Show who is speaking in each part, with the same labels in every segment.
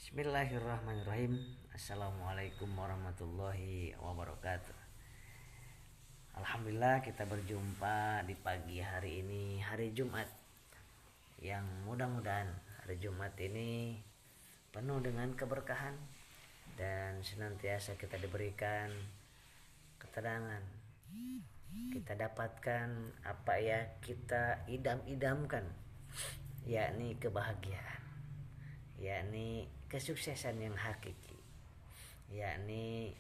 Speaker 1: Bismillahirrahmanirrahim. Assalamualaikum warahmatullahi wabarakatuh. Alhamdulillah kita berjumpa di pagi hari ini, hari Jumat, yang mudah-mudahan hari Jumat ini penuh dengan keberkahan dan senantiasa kita diberikan ketenangan. Kita dapatkan apa ya kita idam-idamkan, yakni kebahagiaan, yakni kesuksesan yang hakiki, yakni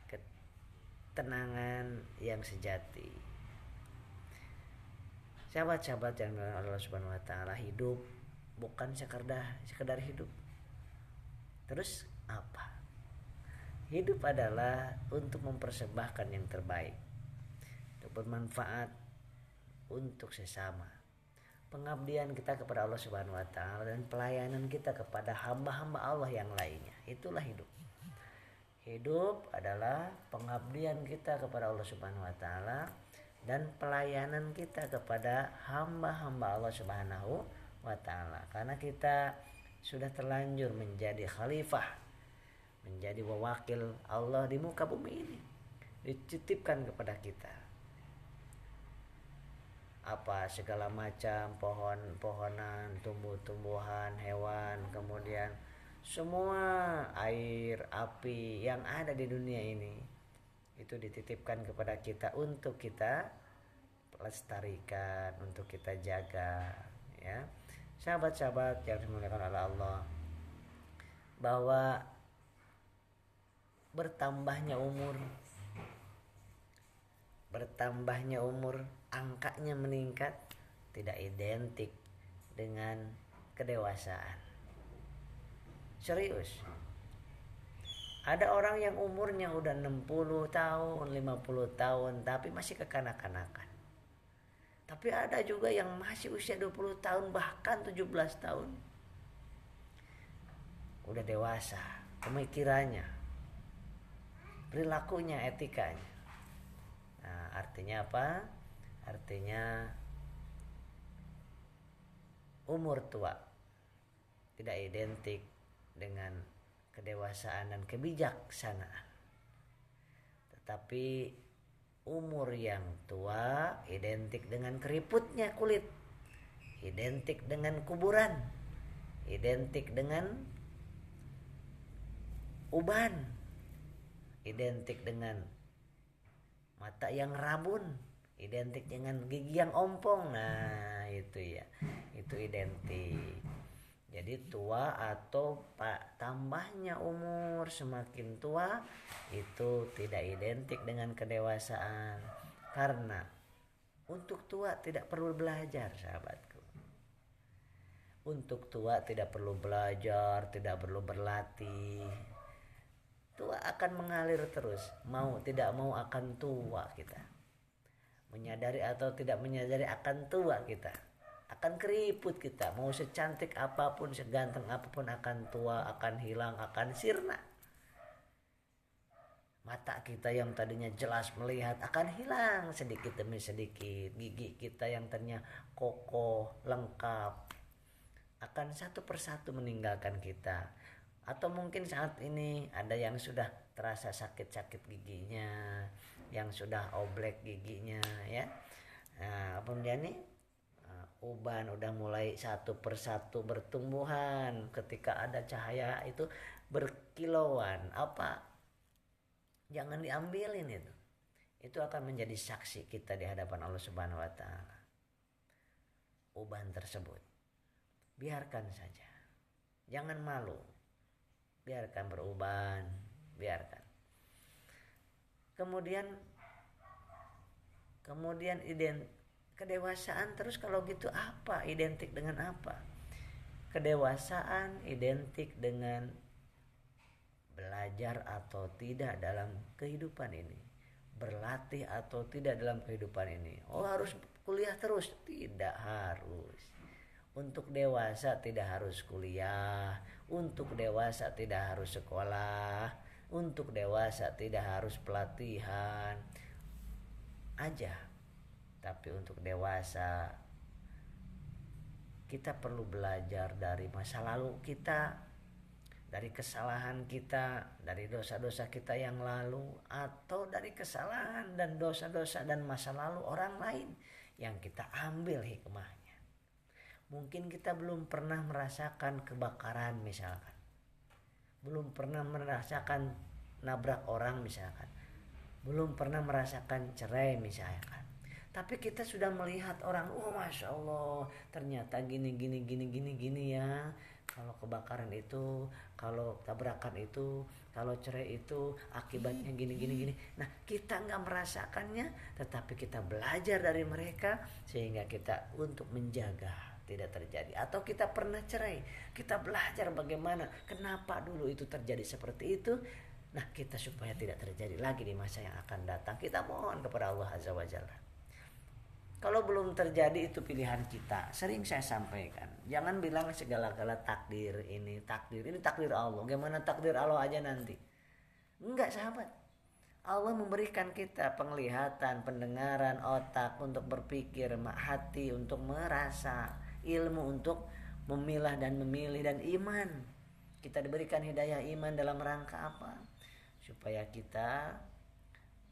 Speaker 1: ketenangan yang sejati. Sahabat-sahabat yang dimuliakan Allah Subhanahu wa taala, hidup bukan sekedar hidup. Terus apa? Hidup adalah untuk mempersembahkan yang terbaik, untuk bermanfaat untuk sesama, pengabdian kita kepada Allah Subhanahu wa taala, dan pelayanan kita kepada hamba-hamba Allah yang lainnya. Itulah hidup. Hidup adalah pengabdian kita kepada Allah Subhanahu wa taala dan pelayanan kita kepada hamba-hamba Allah Subhanahu wa taala. Karena kita sudah terlanjur menjadi khalifah, menjadi wawakil Allah di muka bumi ini. Dititipkan kepada kita apa segala macam pohon-pohonan, tumbuh-tumbuhan, hewan, kemudian semua air, api yang ada di dunia ini itu dititipkan kepada kita untuk kita lestarikan, untuk kita jaga, ya. Sahabat-sahabat yang dimuliakan oleh Allah, bahwa bertambahnya umur, angkanya meningkat tidak identik dengan kedewasaan. Serius. Ada orang yang umurnya udah 60 tahun, 50 tahun tapi masih kekanak-kanakan. Tapi ada juga yang masih usia 20 tahun bahkan 17 tahun. Udah dewasa, pemikirannya, perilakunya, etikanya. Nah, artinya apa? Artinya umur tua tidak identik dengan kedewasaan dan kebijaksanaan. Tetapi umur yang tua identik dengan keriputnya kulit, identik dengan kuburan, identik dengan uban, identik dengan mata yang rabun, identik dengan gigi yang ompong. Nah, itu ya. Itu identik. Jadi tua atau tambahnya umur, semakin tua itu tidak identik dengan kedewasaan. Karena untuk tua tidak perlu belajar, sahabatku. Untuk tua tidak perlu belajar, tidak perlu berlatih. Tua akan mengalir terus, mau tidak mau akan tua kita. Menyadari atau tidak menyadari akan tua kita, akan keriput kita. Mau secantik apapun, seganteng apapun akan tua, akan hilang, akan sirna. Mata kita yang tadinya jelas melihat akan hilang sedikit demi sedikit. Gigi kita yang tadinya kokoh, lengkap, akan satu persatu meninggalkan kita. Atau mungkin saat ini ada yang sudah terasa sakit-sakit giginya, yang sudah oblek giginya, ya. Nah, kemudian nih uban udah mulai satu persatu bertumbuhan. Ketika ada cahaya itu berkilauan, apa? Jangan diambilin itu. Itu akan menjadi saksi kita di hadapan Allah Subhanahu wa taala. Uban tersebut biarkan saja. Jangan malu. Biarkan beruban, biarkan. Kemudian kedewasaan terus kalau gitu apa? Identik dengan apa? Kedewasaan identik dengan belajar atau tidak dalam kehidupan ini, berlatih atau tidak dalam kehidupan ini. Oh, harus kuliah terus? Tidak harus. Untuk dewasa tidak harus kuliah, untuk dewasa tidak harus sekolah, untuk dewasa tidak harus pelatihan aja. Tapi untuk dewasa kita perlu belajar dari masa lalu kita, dari kesalahan kita, dari dosa-dosa kita yang lalu, atau dari kesalahan dan dosa-dosa dan masa lalu orang lain yang kita ambil hikmahnya. Mungkin kita belum pernah merasakan kebakaran misalkan, belum pernah merasakan nabrak orang misalkan, belum pernah merasakan cerai misalkan, tapi kita sudah melihat orang, oh masya Allah ternyata gini ya. Kalau kebakaran itu, kalau tabrakan itu, kalau cerai itu akibatnya gini. Nah kita nggak merasakannya, tetapi kita belajar dari mereka sehingga kita untuk menjaga tidak terjadi. Atau kita pernah cerai, kita belajar bagaimana, kenapa dulu itu terjadi seperti itu. Nah kita supaya tidak terjadi lagi di masa yang akan datang, kita mohon kepada Allah Azza wa Jalla. Kalau belum terjadi itu pilihan kita. Sering saya sampaikan, jangan bilang segala-gala takdir ini takdir Allah. Gimana takdir Allah aja nanti? Enggak sahabat. Allah memberikan kita penglihatan, pendengaran, otak untuk berpikir, hati untuk merasa, ilmu untuk memilah dan memilih, dan iman. Kita diberikan hidayah iman dalam rangka apa? Supaya kita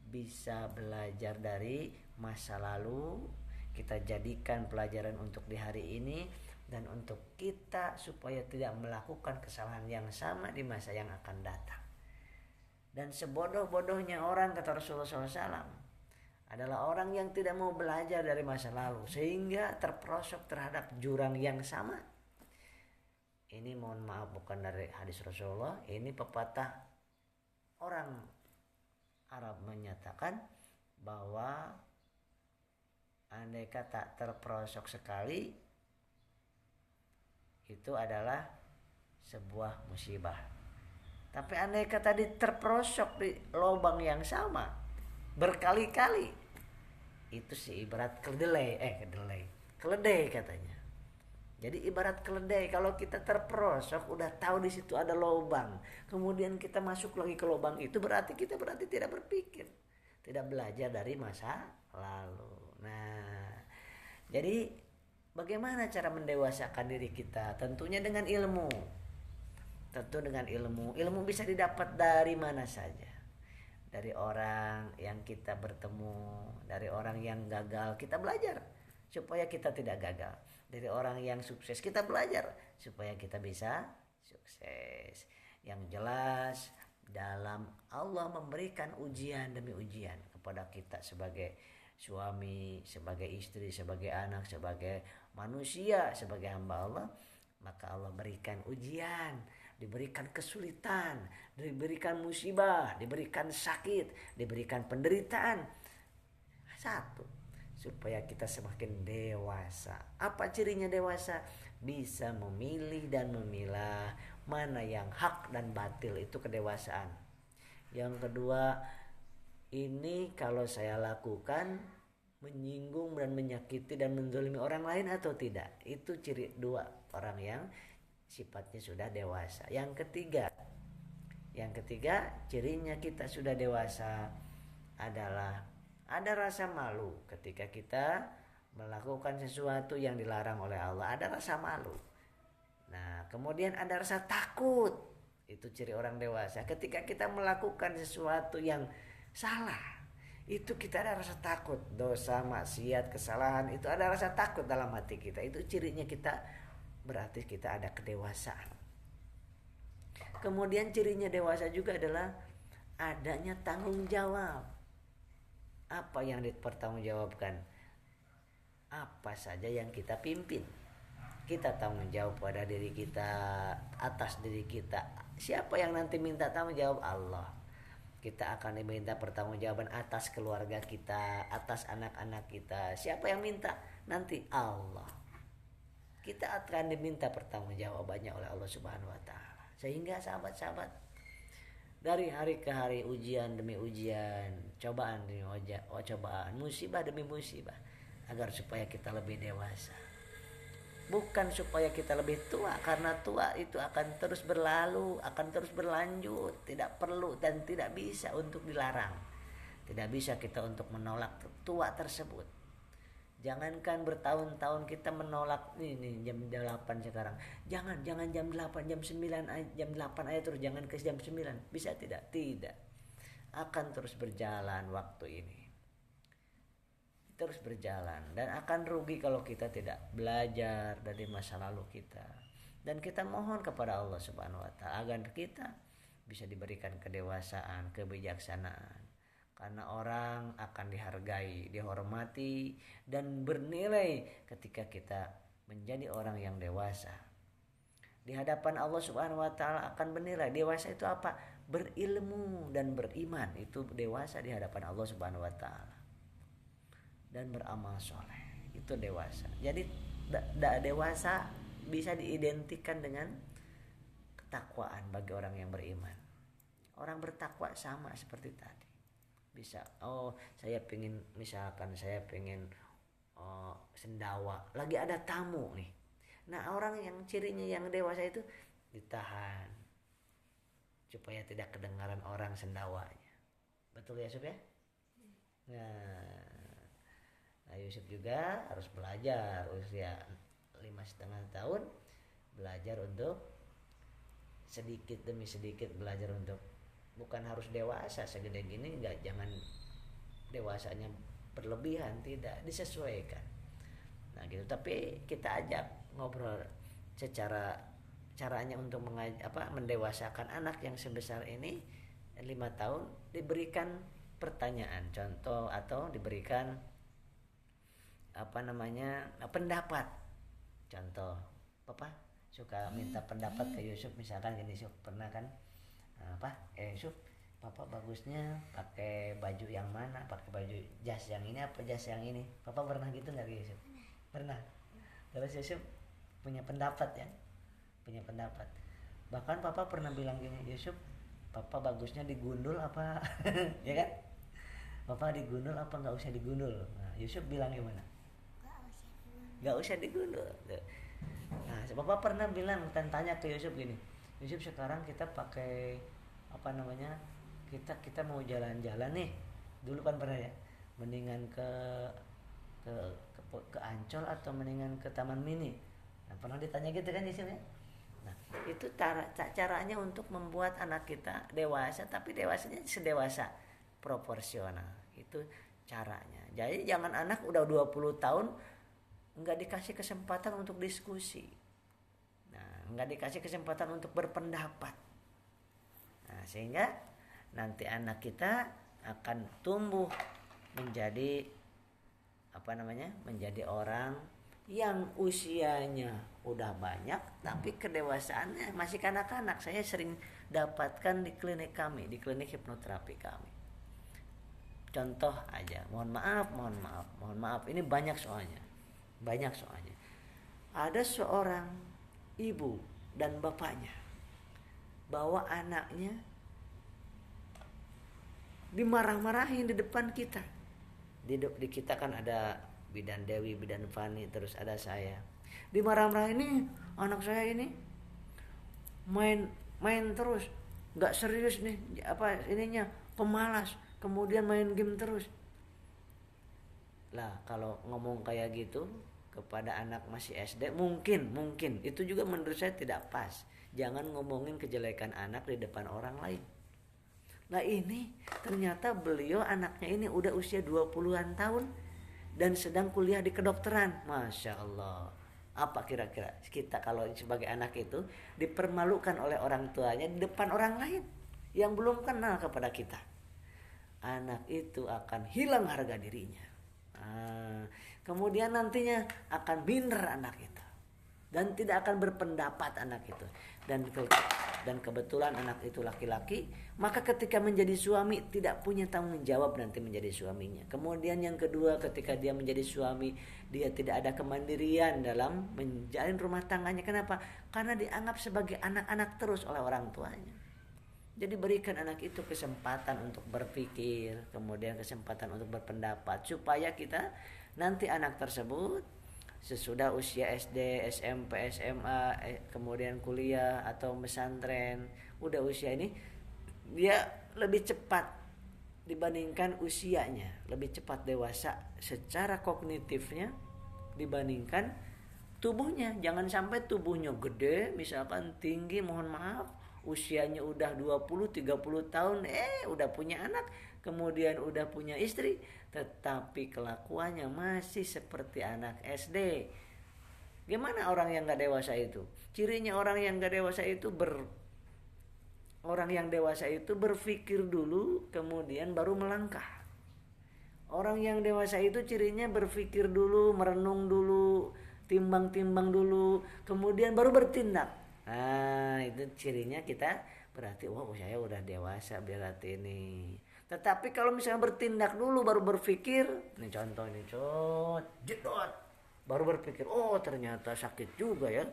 Speaker 1: bisa belajar dari masa lalu, kita jadikan pelajaran untuk di hari ini, dan untuk kita supaya tidak melakukan kesalahan yang sama di masa yang akan datang. Dan sebodoh-bodohnya orang, kata Rasulullah SAW, adalah orang yang tidak mau belajar dari masa lalu sehingga terperosok terhadap jurang yang sama. Ini mohon maaf bukan dari hadis Rasulullah, ini pepatah orang Arab menyatakan bahwa andai kata terperosok sekali itu adalah sebuah musibah. Tapi andai kata terperosok di lubang yang sama berkali-kali, itu sih ibarat keledai katanya. Jadi ibarat keledai, kalau kita terperosok udah tahu di situ ada lubang, kemudian kita masuk lagi ke lubang itu, berarti kita tidak berpikir, tidak belajar dari masa lalu. Nah, jadi bagaimana cara mendewasakan diri kita? Tentunya dengan ilmu. Tentu dengan ilmu. Ilmu bisa didapat dari mana saja. Dari orang yang kita bertemu, dari orang yang gagal, kita belajar supaya kita tidak gagal. Dari orang yang sukses, kita belajar supaya kita bisa sukses. Yang jelas, dalam Allah memberikan ujian demi ujian kepada kita sebagai suami, sebagai istri, sebagai anak, sebagai manusia, sebagai hamba Allah, maka Allah berikan ujian, diberikan kesulitan, diberikan musibah, diberikan sakit, diberikan penderitaan. Satu, supaya kita semakin dewasa. Apa cirinya dewasa? Bisa memilih dan memilah mana yang hak dan batil, itu kedewasaan. Yang kedua, ini kalau saya lakukan menyinggung dan menyakiti dan menzalimi orang lain atau tidak? Itu ciri dua orang yang sifatnya sudah dewasa. Yang ketiga cirinya kita sudah dewasa adalah ada rasa malu ketika kita melakukan sesuatu yang dilarang oleh Allah. Ada rasa malu. Nah, kemudian ada rasa takut. Itu ciri orang dewasa. Ketika kita melakukan sesuatu yang salah, itu kita ada rasa takut. Dosa, maksiat, kesalahan, itu ada rasa takut dalam hati kita. Itu cirinya kita, berarti kita ada kedewasaan. Kemudian cirinya dewasa juga adalah adanya tanggung jawab. Apa yang dipertanggungjawabkan? Apa saja yang kita pimpin, kita tanggung jawab pada diri kita, atas diri kita. Siapa yang nanti minta tanggung jawab? Allah. Kita akan diminta pertanggungjawaban atas keluarga kita, atas anak-anak kita. Siapa yang minta? Nanti Allah. Kita akan diminta pertanggungjawabannya oleh Allah Subhanahu wa taala. Sehingga sahabat-sahabat, dari hari ke hari, ujian demi ujian, cobaan demi cobaan, musibah demi musibah, agar supaya kita lebih dewasa. Bukan supaya kita lebih tua, karena tua itu akan terus berlalu, akan terus berlanjut. Tidak perlu dan tidak bisa untuk dilarang. Tidak bisa kita untuk menolak tua tersebut. Jangankan bertahun-tahun kita menolak ini jam 8 sekarang. Jangan jam 8, jam 9, jam 8 aja terus, jangan ke jam 9. Bisa tidak? Tidak. Akan terus berjalan waktu ini. Terus berjalan dan akan rugi kalau kita tidak belajar dari masa lalu kita. Dan kita mohon kepada Allah Subhanahu wa taala agar kita bisa diberikan kedewasaan, kebijaksanaan. Karena orang akan dihargai, dihormati, dan bernilai ketika kita menjadi orang yang dewasa. Di hadapan Allah Subhanahu wa taala akan bernilai. Dewasa itu apa? Berilmu dan beriman. Itu dewasa di hadapan Allah Subhanahu wa taala. Dan beramal soleh. Itu dewasa. Jadi dewasa bisa diidentikan dengan ketakwaan bagi orang yang beriman. Orang bertakwa sama seperti tadi. Bisa, saya pengen, misalkan saya pengen sendawa, lagi ada tamu nih. Nah, orang yang cirinya yang dewasa itu ditahan supaya tidak kedengaran orang sendawanya. Betul ya Yusuf ya? Nah, Yusuf juga harus belajar usia 5,5 tahun, belajar untuk sedikit demi sedikit belajar untuk, bukan harus dewasa segede gini, jangan dewasanya berlebihan, tidak, disesuaikan. Nah gitu, tapi kita ajak ngobrol caranya untuk mendewasakan anak yang sebesar ini 5 tahun, diberikan pertanyaan contoh atau diberikan pendapat. Contoh, Papa suka minta pendapat ke Yusuf, misalkan gini, Yusuf pernah kan Yusuf, Papa bagusnya pakai baju yang mana, pakai baju jas yang ini apa jas yang ini? Papa pernah gitu nggak Yusuf? Pernah. Terus Yusuf punya pendapat ya, bahkan Papa pernah bilang gini, Yusuf, Papa bagusnya digundul apa ya kan? Papa digundul apa nggak usah digundul? Nah, Yusuf bilang gimana? Nggak usah digundul. Nah, Papa pernah bilang, tanya ke Yusuf gini, Yusuf, sekarang kita pakai kita mau jalan-jalan nih, dulu kan pernah ya, mendingan ke Ancol atau mendingan ke Taman Mini. Nah, pernah ditanya gitu kan Yusuf ya. Nah, itu caranya untuk membuat anak kita dewasa, tapi dewasanya sedewasa proporsional. Itu caranya. Jadi jangan anak udah 20 tahun nggak dikasih kesempatan untuk diskusi. Nah, nggak dikasih kesempatan untuk berpendapat. Nah, sehingga nanti anak kita akan tumbuh menjadi menjadi orang yang usianya udah banyak tapi kedewasaannya masih kanak-kanak. Saya sering dapatkan di klinik kami, di klinik hipnoterapi kami. Contoh aja, mohon maaf, ini banyak soalnya. Ada seorang ibu dan bapaknya bawa anaknya dimarah-marahin di depan kita. Di kita kan ada Bidan Dewi, Bidan Fani, terus ada saya. Dimarah-marahin, ini anak saya ini main terus, nggak serius nih, pemalas, kemudian main game terus. Lah kalau ngomong kayak gitu kepada anak masih SD, mungkin itu juga menurut saya tidak pas. Jangan ngomongin kejelekan anak di depan orang lain. Nah ini ternyata beliau anaknya ini udah usia 20-an tahun dan sedang kuliah di kedokteran. Masya Allah. Apa kira-kira kita kalau sebagai anak itu dipermalukan oleh orang tuanya di depan orang lain yang belum kenal kepada kita? Anak itu akan hilang harga dirinya. Kemudian nantinya akan minder anak itu dan tidak akan berpendapat anak itu. Dan kebetulan anak itu laki-laki, maka ketika menjadi suami tidak punya tanggung jawab nanti menjadi suaminya. Kemudian yang kedua, ketika dia menjadi suami, dia tidak ada kemandirian dalam menjalin rumah tangganya. Kenapa? Karena dianggap sebagai anak-anak terus oleh orang tuanya. Jadi berikan anak itu kesempatan untuk berpikir, kemudian kesempatan untuk berpendapat, supaya kita nanti anak tersebut sesudah usia SD, SMP, SMA, kemudian kuliah atau pesantren, udah usia ini dia lebih cepat dibandingkan usianya, lebih cepat dewasa secara kognitifnya dibandingkan tubuhnya. Jangan sampai tubuhnya gede, misalkan tinggi, mohon maaf, usianya udah 20-30 tahun, udah punya anak, kemudian udah punya istri, tetapi kelakuannya masih seperti anak SD. Gimana orang yang gak dewasa itu? Cirinya orang yang gak dewasa itu orang yang dewasa itu berpikir dulu, kemudian baru melangkah. Orang yang dewasa itu cirinya berpikir dulu, merenung dulu, timbang-timbang dulu, kemudian baru bertindak. Nah, itu cirinya kita berarti saya udah dewasa berarti ini. Tetapi kalau misalnya bertindak dulu baru berpikir, ini contoh ini, jedot, baru berpikir, ternyata sakit juga ya.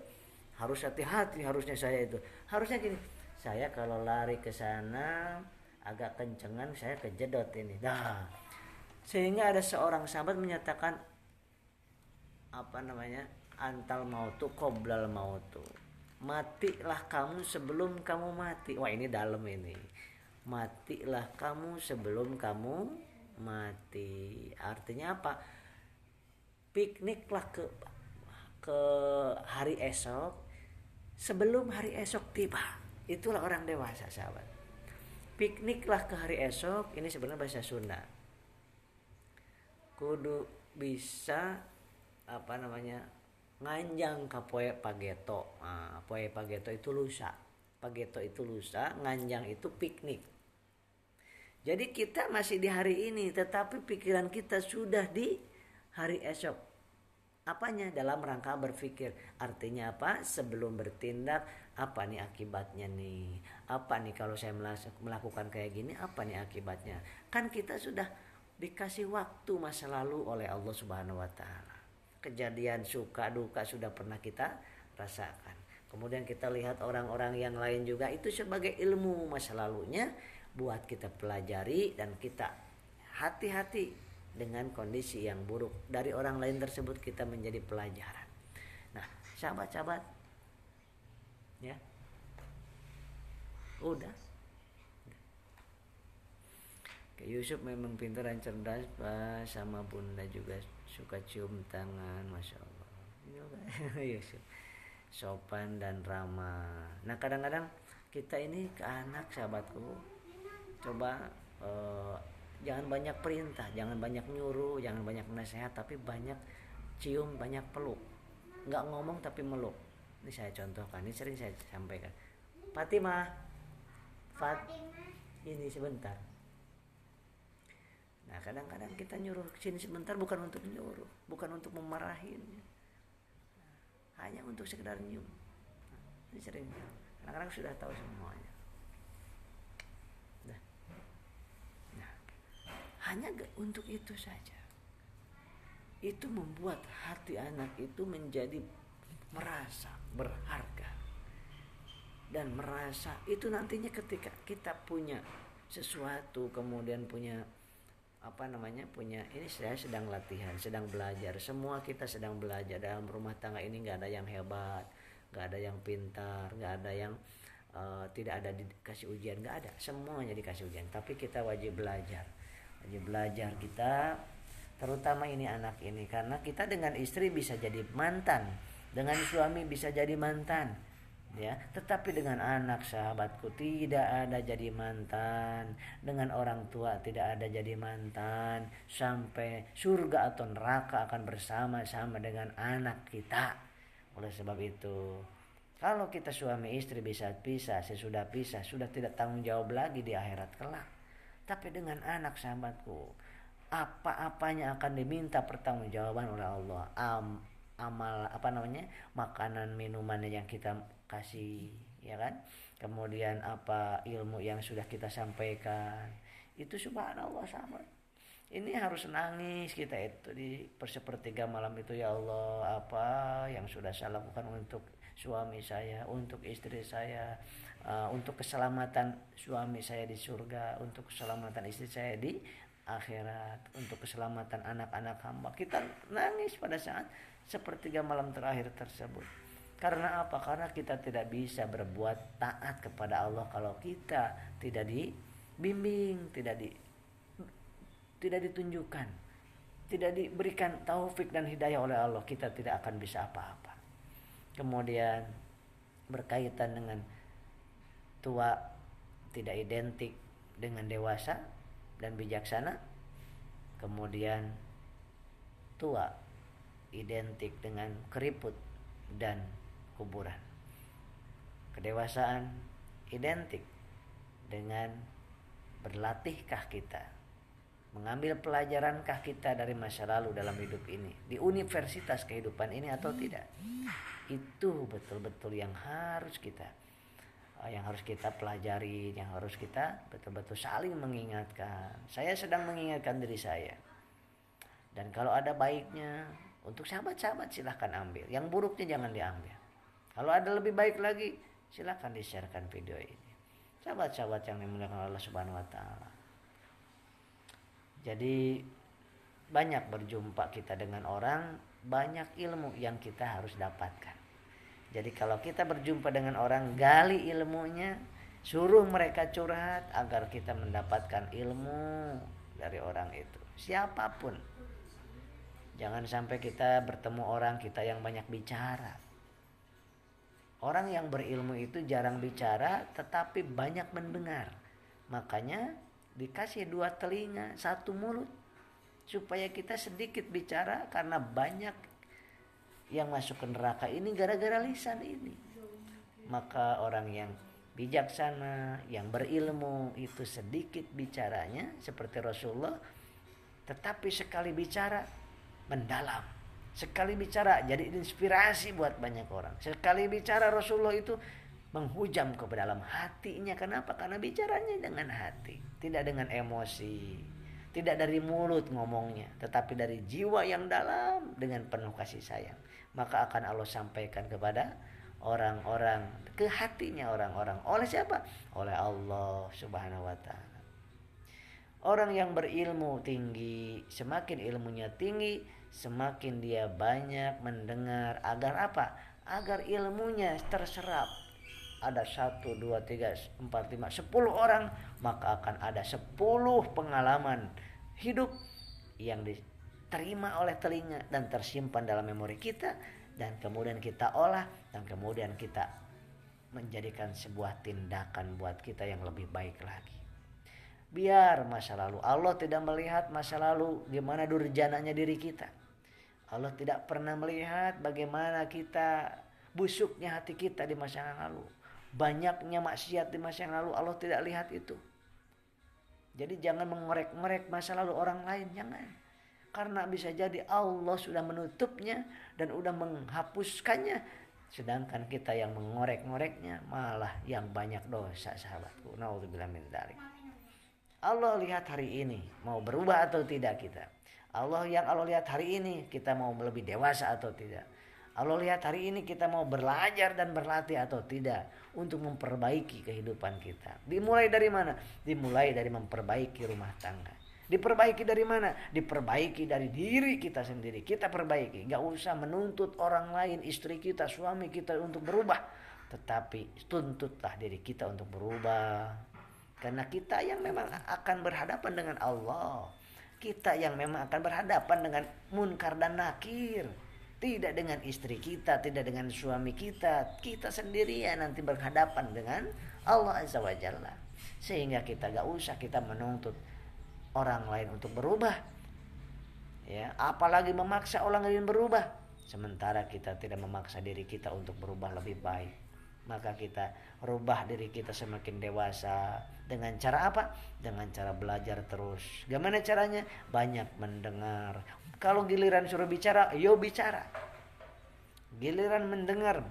Speaker 1: Harus hati-hati harusnya saya itu. Harusnya gini, saya kalau lari ke sana agak kencengan saya kejedot ini. Nah, sehingga ada seorang sahabat menyatakan antal mautu qoblal mautu, matilah kamu sebelum kamu mati. Wah, ini dalam ini. Matilah kamu sebelum kamu mati. Artinya apa? Pikniklah ke hari esok sebelum hari esok tiba. Itulah orang dewasa, sahabat. Pikniklah ke hari esok, ini sebenarnya bahasa Sunda. Kudu bisa nganjang ka poe pageto. Poe pageto itu lusa. Pageto itu lusa, nganjang itu piknik. Jadi kita masih di hari ini, tetapi pikiran kita sudah di hari esok. Apanya? Dalam rangka berpikir. Artinya apa? Sebelum bertindak, apa nih akibatnya nih? Apa nih kalau saya melakukan kayak gini, apa nih akibatnya? Kan kita sudah dikasih waktu masa lalu oleh Allah Subhanahu wa taala. Kejadian suka duka sudah pernah kita rasakan. Kemudian kita lihat orang-orang yang lain juga, itu sebagai ilmu masa lalunya buat kita pelajari dan kita hati-hati dengan kondisi yang buruk dari orang lain tersebut, kita menjadi pelajaran. Nah, sahabat-sahabat, ya, udah. Yusuf memang pintar dan cerdas, Pak. Sama Bunda juga suka cium tangan, Masya Allah. Yusuf sopan dan ramah. Nah, kadang-kadang kita ini ke anak, sahabatku, coba jangan banyak perintah, jangan banyak nyuruh, jangan banyak nasihat, tapi banyak cium, banyak peluk. Nggak ngomong tapi meluk. Ini saya contohkan, ini sering saya sampaikan. Fatimah, ini sebentar. Nah, kadang-kadang kita nyuruh sini sebentar bukan untuk nyuruh, bukan untuk memarahin, hanya untuk sekedar nyium. Ini sering, kadang-kadang sudah tahu semuanya. Nah, hanya untuk itu saja. Itu membuat hati anak itu menjadi merasa berharga dan merasa itu nantinya ketika kita punya sesuatu, kemudian punya punya ini, saya sedang latihan, sedang belajar, semua kita sedang belajar dalam rumah tangga ini. Nggak ada yang hebat, nggak ada yang pintar, nggak ada yang tidak ada dikasih ujian, nggak ada, semuanya dikasih ujian. Tapi kita wajib belajar kita, terutama ini anak ini, karena kita dengan istri bisa jadi mantan, dengan suami bisa jadi mantan, ya, tetapi dengan anak, sahabatku, tidak ada jadi mantan. Dengan orang tua tidak ada jadi mantan. Sampai surga atau neraka akan bersama-sama dengan anak kita. Oleh sebab itu, kalau kita suami istri bisa pisah, sesudah pisah sudah tidak tanggung jawab lagi di akhirat kelak. Tapi dengan anak, sahabatku, apa-apanya akan diminta pertanggungjawaban oleh Allah. Amal makanan minuman yang kita kasih, ya kan, kemudian ilmu yang sudah kita sampaikan, itu subhanallah, sahabat. Ini harus nangis kita itu di sepertiga malam itu, ya Allah, apa yang sudah saya lakukan untuk suami saya, untuk istri saya, untuk keselamatan suami saya di surga, untuk keselamatan istri saya di akhirat, untuk keselamatan anak-anak hamba. Kita nangis pada saat sepertiga malam terakhir tersebut. Karena apa? Karena kita tidak bisa berbuat taat kepada Allah kalau kita tidak dibimbing, tidak tidak ditunjukkan, tidak diberikan taufik dan hidayah oleh Allah, kita tidak akan bisa apa-apa. Kemudian berkaitan dengan tua tidak identik dengan dewasa dan bijaksana. Kemudian tua identik dengan keriput dan kuburan. Kedewasaan identik dengan berlatihkah kita, mengambil pelajarankah kita dari masa lalu dalam hidup ini, di universitas kehidupan ini atau tidak. Itu betul-betul yang harus kita pelajari, yang harus kita betul-betul saling mengingatkan. Saya sedang mengingatkan diri saya. Dan kalau ada baiknya untuk sahabat-sahabat silahkan ambil, yang buruknya jangan diambil. Kalau ada lebih baik lagi silahkan di-sharekan video ini. Sahabat-sahabat yang dimuliakan Allah Subhanahu wa taala. Jadi banyak berjumpa kita dengan orang, banyak ilmu yang kita harus dapatkan. Jadi kalau kita berjumpa dengan orang, gali ilmunya, suruh mereka curhat agar kita mendapatkan ilmu dari orang itu, siapapun. Jangan sampai kita bertemu orang kita yang banyak bicara. Orang yang berilmu itu jarang bicara tetapi banyak mendengar. Makanya dikasih 2 telinga, 1 mulut, supaya kita sedikit bicara, karena banyak yang masuk ke neraka ini gara-gara lisan ini. Maka orang yang bijaksana, yang berilmu itu sedikit bicaranya seperti Rasulullah, tetapi sekali bicara mendalam. Sekali bicara jadi inspirasi buat banyak orang. Sekali bicara Rasulullah itu menghujam ke dalam hatinya. Kenapa? Karena bicaranya dengan hati, tidak dengan emosi, tidak dari mulut ngomongnya, tetapi dari jiwa yang dalam dengan penuh kasih sayang. Maka akan Allah sampaikan kepada orang-orang, ke hatinya orang-orang. Oleh siapa? Oleh Allah Subhanahu wa taala. Orang yang berilmu tinggi, semakin ilmunya tinggi, semakin dia banyak mendengar. Agar apa? Agar ilmunya terserap. Ada 1, 2, 3, 4, 5, 10 orang, maka akan ada 10 pengalaman hidup yang diterima oleh telinga dan tersimpan dalam memori kita, dan kemudian kita olah, dan kemudian kita menjadikan sebuah tindakan buat kita yang lebih baik lagi. Biar masa lalu, Allah tidak melihat masa lalu gimana durjananya diri kita. Allah tidak pernah melihat bagaimana kita, busuknya hati kita di masa yang lalu, banyaknya maksiat di masa yang lalu. Allah tidak lihat itu. Jadi jangan mengorek-ngorek masa lalu orang lain, jangan. Karena bisa jadi Allah sudah menutupnya dan sudah menghapuskannya, sedangkan kita yang mengorek-ngoreknya malah yang banyak dosa, sahabatku. Naudzubillah min dzalik. Allah lihat hari ini mau berubah atau tidak kita. Allah lihat hari ini kita mau lebih dewasa atau tidak. Allah lihat hari ini kita mau belajar dan berlatih atau tidak untuk memperbaiki kehidupan kita. Dimulai dari mana? Dimulai dari memperbaiki rumah tangga. Diperbaiki dari mana? Diperbaiki dari diri kita sendiri. Kita perbaiki. Gak usah menuntut orang lain, istri kita, suami kita untuk berubah. Tetapi tuntutlah diri kita untuk berubah. Karena kita yang memang akan berhadapan dengan Allah. Kita yang memang akan berhadapan dengan munkar dan nakir. Tidak dengan istri kita, tidak dengan suami kita. Kita sendirian nanti berhadapan dengan Allah Azza wa Jalla. Sehingga kita gak usah kita menuntut orang lain untuk berubah. Ya, apalagi memaksa orang lain berubah. Sementara kita tidak memaksa diri kita untuk berubah lebih baik. Maka kita rubah diri kita semakin dewasa. Dengan cara apa? Dengan cara belajar terus. Gimana caranya? Banyak mendengar. Kalau giliran suruh bicara, yo bicara. Giliran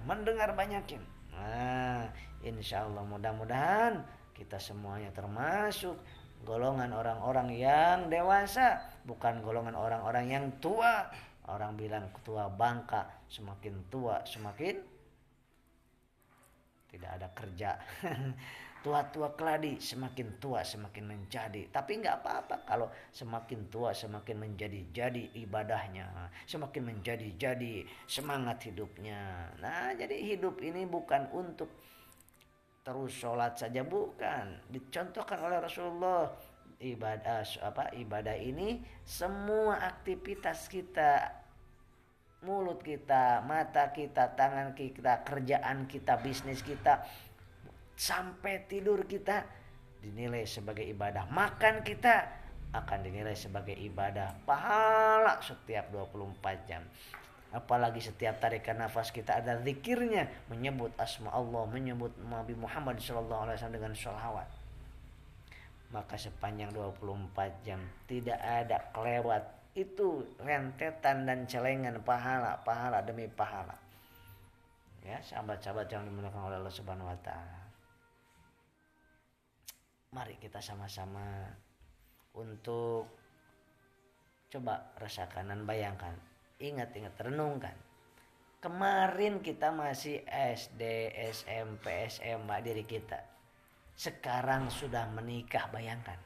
Speaker 1: mendengar banyakin. Nah, insya Allah mudah-mudahan kita semuanya termasuk golongan orang-orang yang dewasa. Bukan golongan orang-orang yang tua. Orang bilang tua bangka. Semakin tua semakin tidak ada kerja. Tua-tua keladi, semakin tua semakin menjadi. Tapi gak apa-apa kalau semakin tua semakin menjadi-jadi ibadahnya, semakin menjadi-jadi semangat hidupnya. Nah, jadi hidup ini bukan untuk terus sholat saja, bukan. Dicontohkan oleh Rasulullah, ibadah ini semua aktivitas kita, mulut kita, mata kita, tangan kita, kerjaan kita, bisnis kita, sampai tidur kita dinilai sebagai ibadah. Makan kita akan dinilai sebagai ibadah, pahala setiap 24 jam. Apalagi setiap tarikan nafas kita ada zikirnya, menyebut asma Allah, menyebut Nabi Muhammad SAW dengan sholawat. Maka sepanjang 24 jam tidak ada kelewat. Itu rentetan dan celengan pahala, pahala demi pahala. Ya, sahabat-sahabat yang dimuliakan oleh Allah Subhanahu wa taala. Mari kita sama-sama untuk coba rasakan dan bayangkan. Ingat-ingat, renungkan. Kemarin kita masih SD, SMP, SMA diri kita. Sekarang sudah menikah, bayangkan.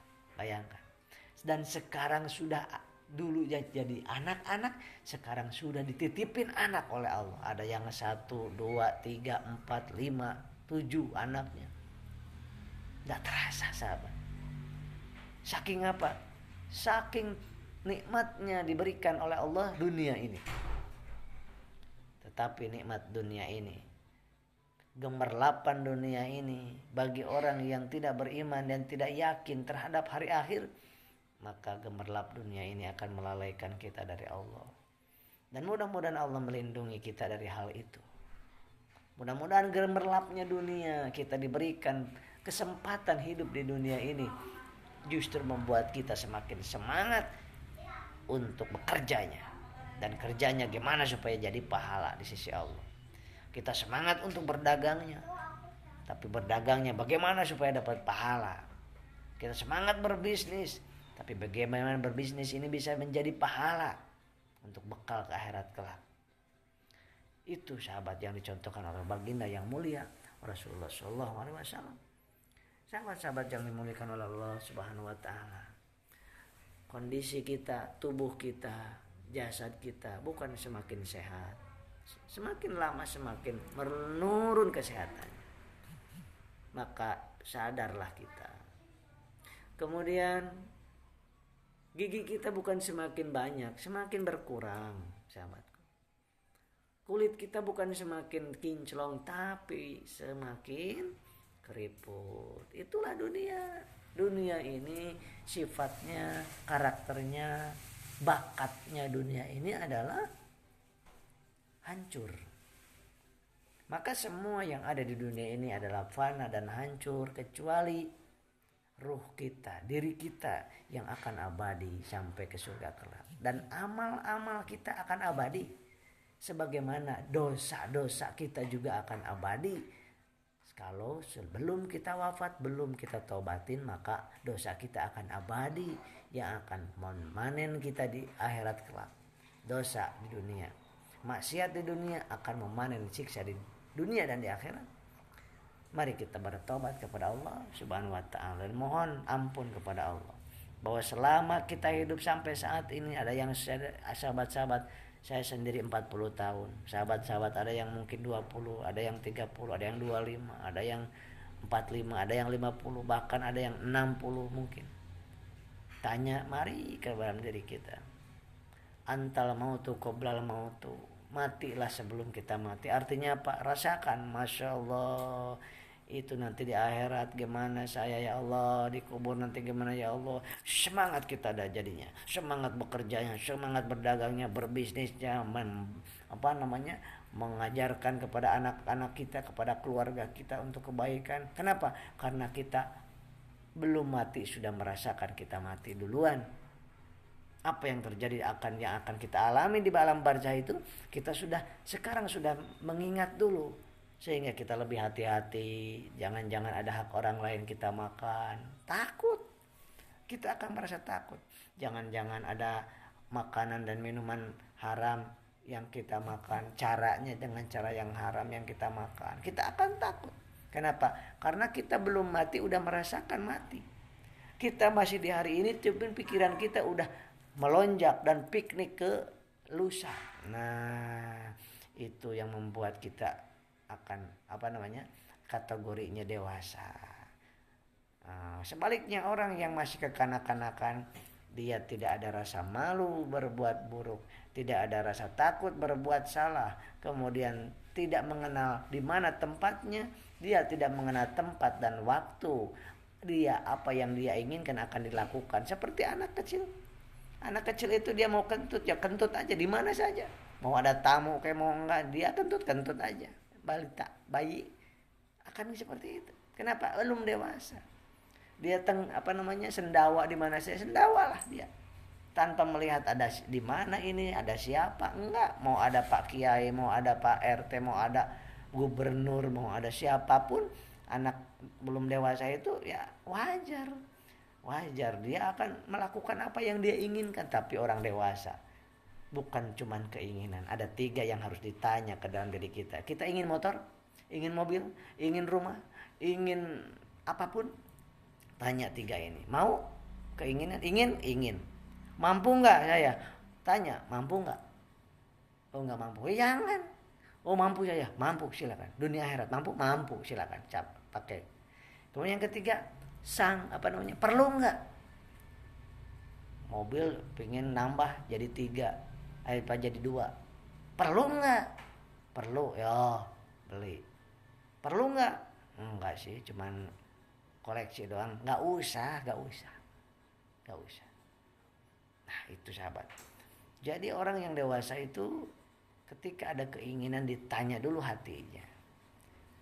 Speaker 1: Dan sekarang sudah dulu jadi anak-anak, sekarang sudah dititipin anak oleh Allah. Ada yang 1, 2, 3, 4, 5, 7 anaknya. Tidak terasa, sahabat. Saking apa? Saking nikmatnya diberikan oleh Allah dunia ini. Tetapi nikmat dunia ini, gemerlapan dunia ini bagi orang yang tidak beriman dan tidak yakin terhadap hari akhir, maka gemerlap dunia ini akan melalaikan kita dari Allah. Dan mudah-mudahan Allah melindungi kita dari hal itu. Mudah-mudahan gemerlapnya dunia, kita diberikan kesempatan hidup di dunia ini, justru membuat kita semakin semangat untuk bekerjanya. Dan kerjanya gimana supaya jadi pahala di sisi Allah. Kita semangat untuk berdagangnya, tapi berdagangnya bagaimana supaya dapat pahala. Kita semangat berbisnis, tapi bagaimana berbisnis ini bisa menjadi pahala untuk bekal ke akhirat kelak. Itu sahabat yang dicontohkan oleh baginda yang mulia Rasulullah SAW. Sahabat-sahabat yang dimuliakan oleh Allah Subhanahu wa taala. Kondisi kita, tubuh kita, jasad kita bukan semakin sehat. Semakin lama semakin menurun kesehatannya. Maka sadarlah kita. Kemudian gigi kita bukan semakin banyak, semakin berkurang, sahabatku. Kulit kita bukan semakin kinclong, tapi semakin keriput. Itulah dunia. Dunia ini sifatnya, karakternya, bakatnya dunia ini adalah hancur. Maka semua yang ada di dunia ini adalah fana dan hancur, kecuali ruh kita, diri kita yang akan abadi sampai ke surga kelak. Dan amal-amal kita akan abadi, sebagaimana dosa-dosa kita juga akan abadi. Kalau sebelum kita wafat, belum kita taubatin, maka dosa kita akan abadi, yang akan memanen kita di akhirat kelak. Dosa di dunia, maksiat di dunia akan memanen siksa di dunia dan di akhirat. Mari kita bertobat kepada Allah Subhanahu wa taala dan mohon ampun kepada Allah. Bahwa selama kita hidup sampai saat ini, ada yang sahabat-sahabat, saya sendiri 40 tahun. Sahabat-sahabat ada yang mungkin 20, ada yang 30, ada yang 25, ada yang 45, ada yang 50, bahkan ada yang 60 mungkin. Tanya, mari ke dalam diri kita. Antal mautu qoblal mautu. Matilah sebelum kita mati. Artinya apa? Rasakan, Masya Allah, itu nanti di akhirat gimana saya ya Allah, di kubur nanti gimana ya Allah. Semangat kita ada jadinya, semangat bekerjanya, semangat berdagangnya, berbisnisnya, mengajarkan kepada anak-anak kita, kepada keluarga kita untuk kebaikan. Kenapa? Karena kita belum mati sudah merasakan kita mati duluan. Apa yang terjadi yang akan kita alami di alam barzah itu, kita sekarang sudah mengingat dulu. Sehingga kita lebih hati-hati, jangan-jangan ada hak orang lain kita makan. Takut, kita akan merasa takut. Jangan-jangan ada makanan dan minuman haram yang kita makan, caranya dengan cara yang haram yang kita makan. Kita akan takut. Kenapa? Karena kita belum mati, udah merasakan mati. Kita masih di hari ini, tapi pikiran kita udah melonjak dan piknik ke lusa. Nah, itu yang membuat kita akan kategorinya dewasa. Sebaliknya orang yang masih kekanak-kanakan, dia tidak ada rasa malu berbuat buruk, tidak ada rasa takut berbuat salah, kemudian tidak mengenal di mana tempatnya, dia tidak mengenal tempat dan waktu. Dia apa yang dia inginkan akan dilakukan. Seperti anak kecil. Anak kecil itu dia mau kentut ya kentut aja di mana saja. Mau ada tamu kayak mau enggak, dia kentut aja. Balita, bayi akan seperti itu. Kenapa? Belum dewasa. Dia sendawa di mana saja, sendawalah dia. Tanpa melihat ada di mana ini, ada siapa, enggak. Mau ada Pak Kiai, mau ada Pak RT, mau ada gubernur, mau ada siapapun, anak belum dewasa itu ya wajar. Wajar dia akan melakukan apa yang dia inginkan. Tapi orang dewasa bukan cuman keinginan, ada 3 yang harus ditanya ke dalam diri kita. Kita ingin motor, ingin mobil, ingin rumah, ingin apapun. Tanya 3 ini. Mau? Keinginan? Ingin. Mampu enggak saya? Tanya, mampu enggak? Oh enggak mampu. Jangan. Oh mampu saya? Mampu, silakan. Dunia akhirat mampu? Mampu, silakan. Pakai. Kemudian yang ketiga, perlu enggak? Mobil pengen nambah jadi 3, jadi 2. Perlu enggak? Perlu, ya beli. Perlu enggak? Enggak sih, cuman koleksi doang. Enggak usah. Nah itu sahabat. Jadi orang yang dewasa itu ketika ada keinginan ditanya dulu hatinya.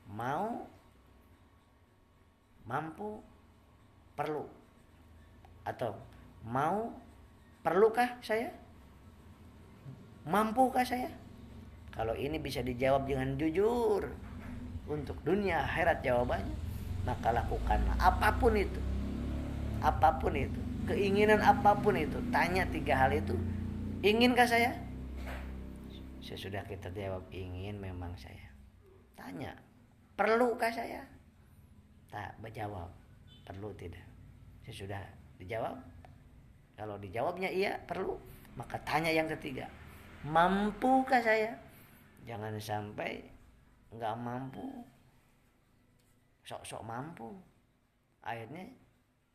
Speaker 1: Mau, mampu, perlu. Atau mau, perlukah saya? Mampukah saya? Kalau ini bisa dijawab dengan jujur untuk dunia akhirat jawabannya, maka lakukanlah apapun itu. Keinginan apapun itu. Tanya 3 hal itu. Inginkah saya? Sesudah kita jawab ingin memang saya. Tanya, perlukah saya? Tak berjawab, perlu tidak. Sesudah dijawab, kalau dijawabnya iya perlu, maka tanya yang ketiga, mampukah saya? Jangan sampai nggak mampu, sok-sok mampu, akhirnya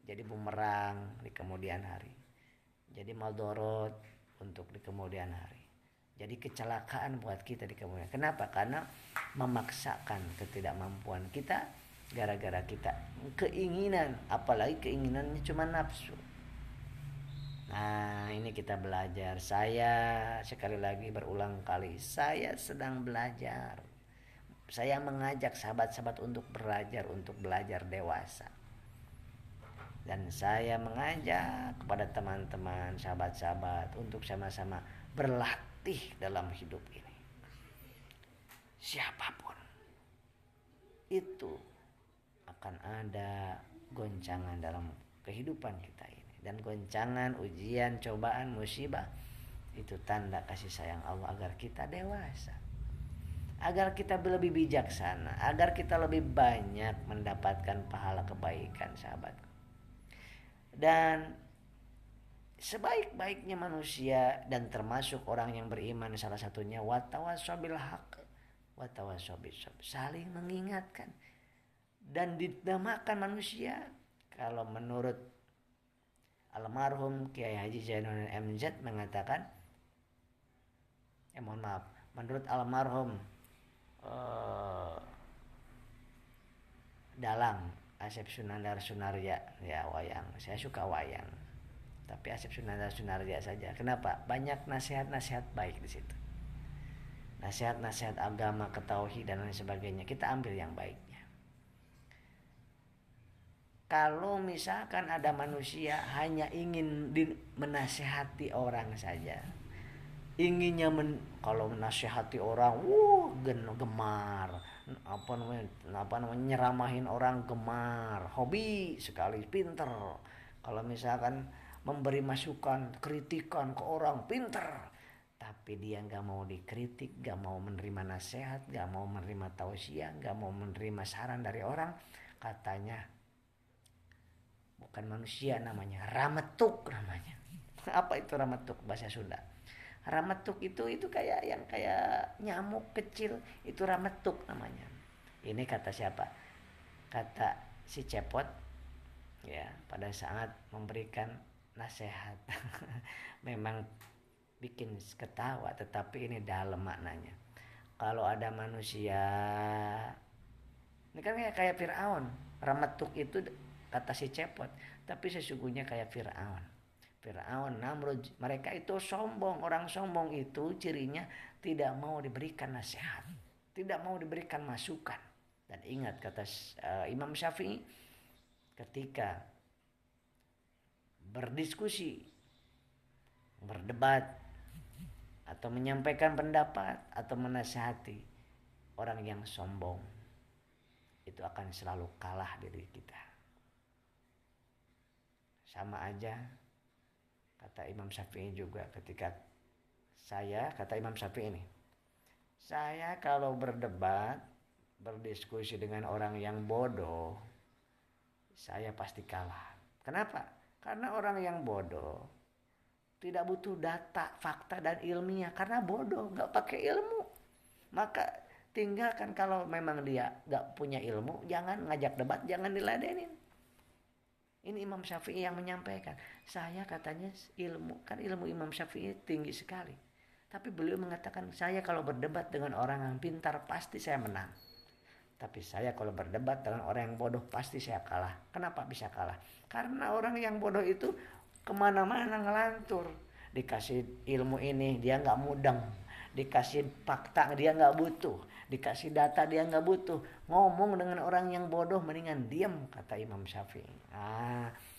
Speaker 1: jadi bumerang di kemudian hari, jadi maldorot untuk di kemudian hari, jadi kecelakaan buat kita di kemudian. Kenapa? Karena memaksakan ketidakmampuan kita gara-gara kita keinginan, apalagi keinginannya cuma nafsu. Nah ini kita belajar. Saya sekali lagi berulang kali, saya sedang belajar. Saya mengajak sahabat-sahabat untuk belajar dewasa. Dan saya mengajak kepada teman-teman, sahabat-sahabat untuk sama-sama berlatih dalam hidup ini. Siapapun itu akan ada goncangan dalam kehidupan kita ini. Dan goncangan, ujian, cobaan, musibah itu tanda kasih sayang Allah agar kita dewasa, agar kita lebih bijaksana, agar kita lebih banyak mendapatkan pahala kebaikan sahabatku. Dan sebaik-baiknya manusia dan termasuk orang yang beriman salah satunya watawassaw bil haqq watawassaw bis sabr, saling mengingatkan. Dan dinamakan manusia, kalau menurut almarhum Kiai Haji Zainuddin MZ mengatakan, menurut almarhum Dalang Asep Sunandar Sunarja, ya wayang, saya suka wayang, tapi Asep Sunandar Sunarja saja. Kenapa? Banyak nasihat-nasihat baik di situ, nasihat-nasihat agama, ketauhidan dan lain sebagainya. Kita ambil yang baiknya. Kalau misalkan ada manusia hanya ingin menasihati orang saja, inginnya kalau menasihati orang, gemar, nyeramahin orang gemar, hobi sekali, pinter. Kalau misalkan memberi masukan, kritikan ke orang, pinter. Tapi dia nggak mau dikritik, nggak mau menerima nasihat, nggak mau menerima tausiah, nggak mau menerima saran dari orang, katanya bukan manusia, namanya rametuk namanya. Apa itu rametuk bahasa Sunda? Rametuk itu kayak nyamuk kecil, itu rametuk namanya. Ini kata siapa? Kata si Cepot. ya pada saat memberikan nasihat. Memang bikin ketawa, tetapi ini dalam maknanya. Kalau ada manusia, ini kan kayak Firaun, Ramatuk itu kata si Cepot, tapi sesungguhnya kayak Firaun, Namrud, mereka itu sombong. Orang sombong itu cirinya tidak mau diberikan nasihat, tidak mau diberikan masukan. Dan ingat kata Imam Syafi'i, ketika berdiskusi, berdebat, atau menyampaikan pendapat, atau menasihati orang yang sombong, itu akan selalu kalah dari kita. Sama aja kata Imam Syafi'i juga, ketika kata Imam Syafi'i ini, saya kalau berdebat, berdiskusi dengan orang yang bodoh, saya pasti kalah. Kenapa? Karena orang yang bodoh tidak butuh data, fakta, dan ilmiah. Karena bodoh, gak pakai ilmu. Maka tinggalkan. Kalau memang dia gak punya ilmu, jangan ngajak debat, jangan diladenin. Ini Imam Syafi'i yang menyampaikan. Saya katanya ilmu, kan ilmu Imam Syafi'i tinggi sekali. Tapi beliau mengatakan, saya kalau berdebat dengan orang yang pintar, pasti saya menang. Tapi saya kalau berdebat dengan orang yang bodoh, pasti saya kalah. Kenapa bisa kalah? Karena orang yang bodoh itu kemana-mana ngelantur. Dikasih ilmu ini, dia gak mudeng. Dikasih fakta, dia gak butuh. Dikasih data, dia gak butuh. Ngomong dengan orang yang bodoh, mendingan diam, kata Imam Syafi'i.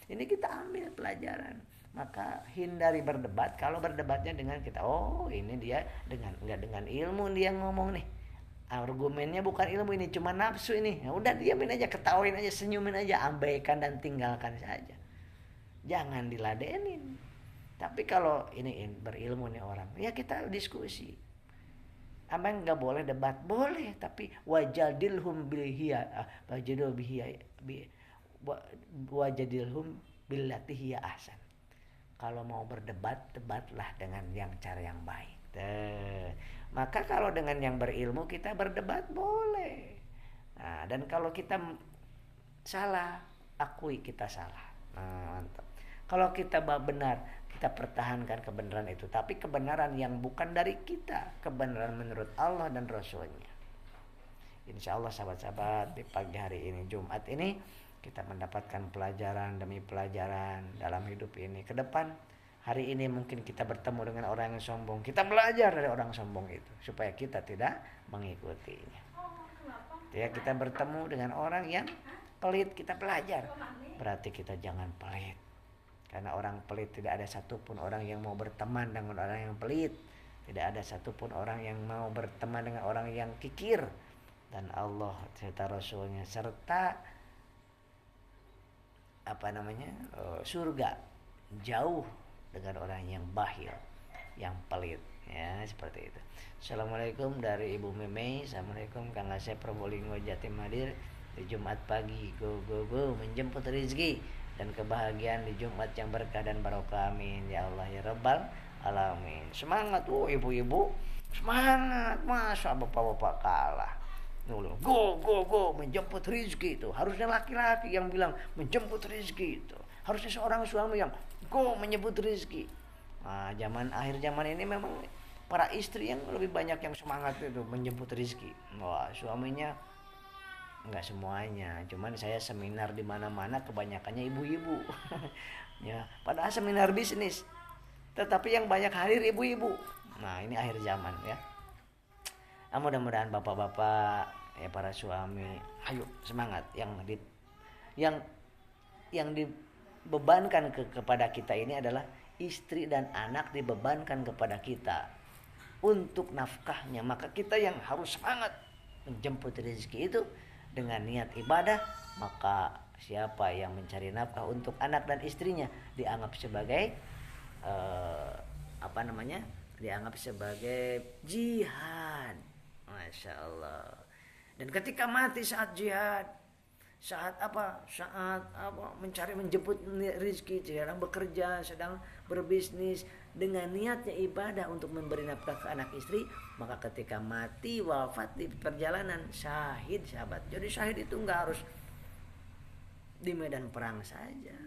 Speaker 1: Ini kita ambil pelajaran. Maka hindari berdebat. Kalau berdebatnya dengan kita, oh ini dia nggak dengan ilmu dia ngomong nih. Argumennya bukan ilmu, ini cuma nafsu ini. Ya udah, diamin aja, ketawain aja, senyumin aja, abaikan dan tinggalkan saja. Jangan diladenin. Tapi kalau ini berilmu nih orang, ya kita diskusi. Emang nggak boleh debat? Boleh, tapi wajadilhum billati hiya ahsan. Kalau mau berdebat, debatlah dengan cara yang baik. Maka kalau dengan yang berilmu kita berdebat boleh. Dan kalau kita salah, akui kita salah. Mantap. Kalau kita benar, kita pertahankan kebenaran itu. Tapi kebenaran yang bukan dari kita, kebenaran menurut Allah dan Rasulnya. Insya Allah sahabat-sahabat, di pagi hari ini, Jumat ini, kita mendapatkan pelajaran demi pelajaran dalam hidup ini. Ke depan, hari ini mungkin kita bertemu dengan orang yang sombong. Kita belajar dari orang sombong itu, supaya kita tidak mengikutinya. Ya, kita bertemu dengan orang yang pelit, kita belajar. Berarti kita jangan pelit. Karena orang pelit, tidak ada satupun orang yang mau berteman dengan orang yang pelit. Tidak ada satupun orang yang mau berteman dengan orang yang kikir. Dan Allah serta Rasulnya serta surga jauh dengan orang yang bakhil, yang pelit, ya seperti itu. Assalamualaikum dari Ibu Meme. Assalamualaikum Kang Asep Probolinggo Jatim Hadir di Jumat pagi. Go menjemput rezeki dan kebahagiaan di Jumat yang berkah dan barokah. Amin ya Allah ya Rabbal alamin. Semangat ibu-ibu, semangat. Masa bapak-bapak kalah? Go menjemput rezeki itu. Harusnya laki-laki yang bilang menjemput rezeki itu. Harusnya seorang suami yang go menyebut rezeki. Zaman akhir zaman ini memang para istri yang lebih banyak yang semangat itu menjemput rezeki. Suaminya enggak semuanya. Cuman saya seminar di mana-mana kebanyakannya ibu-ibu. Ya, padahal seminar bisnis. Tetapi yang banyak hadir ibu-ibu. Ini akhir zaman ya. Mudah-mudahan bapak-bapak, ya para suami, ayo semangat. Yang dibebankan kepada kita ini adalah istri dan anak dibebankan kepada kita untuk nafkahnya. Maka kita yang harus semangat menjemput rezeki itu dengan niat ibadah. Maka siapa yang mencari nafkah untuk anak dan istrinya dianggap sebagai dianggap sebagai jihad. Masya Allah. Dan ketika mati saat jihad, saat mencari menjemput rezeki, sedang bekerja, sedang berbisnis dengan niatnya ibadah untuk memberi nafkah ke anak istri, maka ketika mati wafat di perjalanan, syahid sahabat. Jadi syahid itu enggak harus di medan perang saja.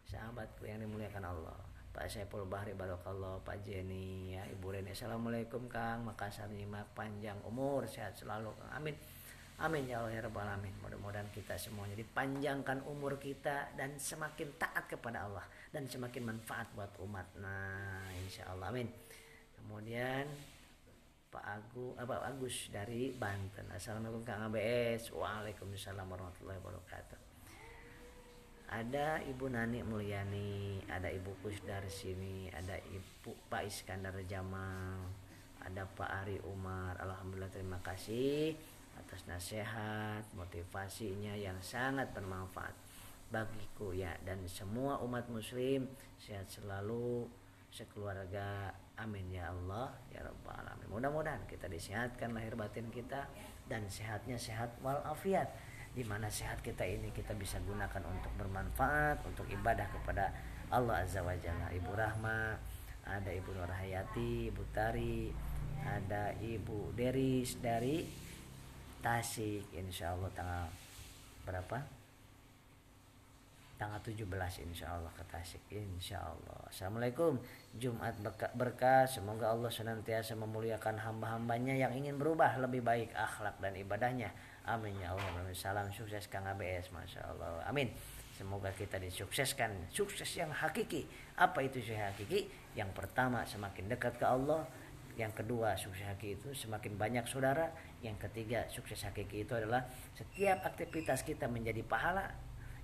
Speaker 1: Sahabatku yang dimuliakan Allah, Pak Saiful Bahri Barokallah, Pak Jenny, ya Ibu Reni, Assalamualaikum Kang, Makassar nyimak, panjang umur, sehat selalu Kang, amin. Amin ya Allah ya Rabbal Alamin. Mudah-mudahan kita semuanya dipanjangkan umur kita dan semakin taat kepada Allah dan semakin manfaat buat umat. Nah, insya Allah amin. Kemudian Pak Agus dari Banten. Assalamualaikum Kang ABS. Waalaikumsalam warahmatullahi wabarakatuh. Ada Ibu Nani Mulyani, ada Ibu Kus dari sini, ada Ibu Pak Iskandar Jamal, ada Pak Ari Umar. Alhamdulillah, terima kasih atas nasihat motivasinya yang sangat bermanfaat bagiku ya dan semua umat muslim. Sehat selalu sekeluarga, amin ya Allah ya Rabbal Alamin. Mudah-mudahan kita disehatkan lahir batin kita dan sehatnya sehat walafiat, di mana sehat kita ini kita bisa gunakan untuk bermanfaat, untuk ibadah kepada Allah Azza wa Jalla. Ibu Rahma, ada Ibu Nur Hayati, Ibu Tari, ada Ibu Deris dari Tasik, insya Allah tanggal berapa? Tanggal 17 insya Allah ke Tasik, insya Allah. Assalamualaikum, Jumat berkah, semoga Allah senantiasa memuliakan hamba-hambanya yang ingin berubah lebih baik akhlak dan ibadahnya, amin ya Allah. Salam sukses Kang ABS, masya Allah, amin. Semoga kita disukseskan sukses yang hakiki. Apa itu sukses hakiki? Yang pertama, semakin dekat ke Allah. Yang kedua, sukses hakiki itu semakin banyak saudara. Yang ketiga, sukses hakiki itu adalah setiap aktivitas kita menjadi pahala.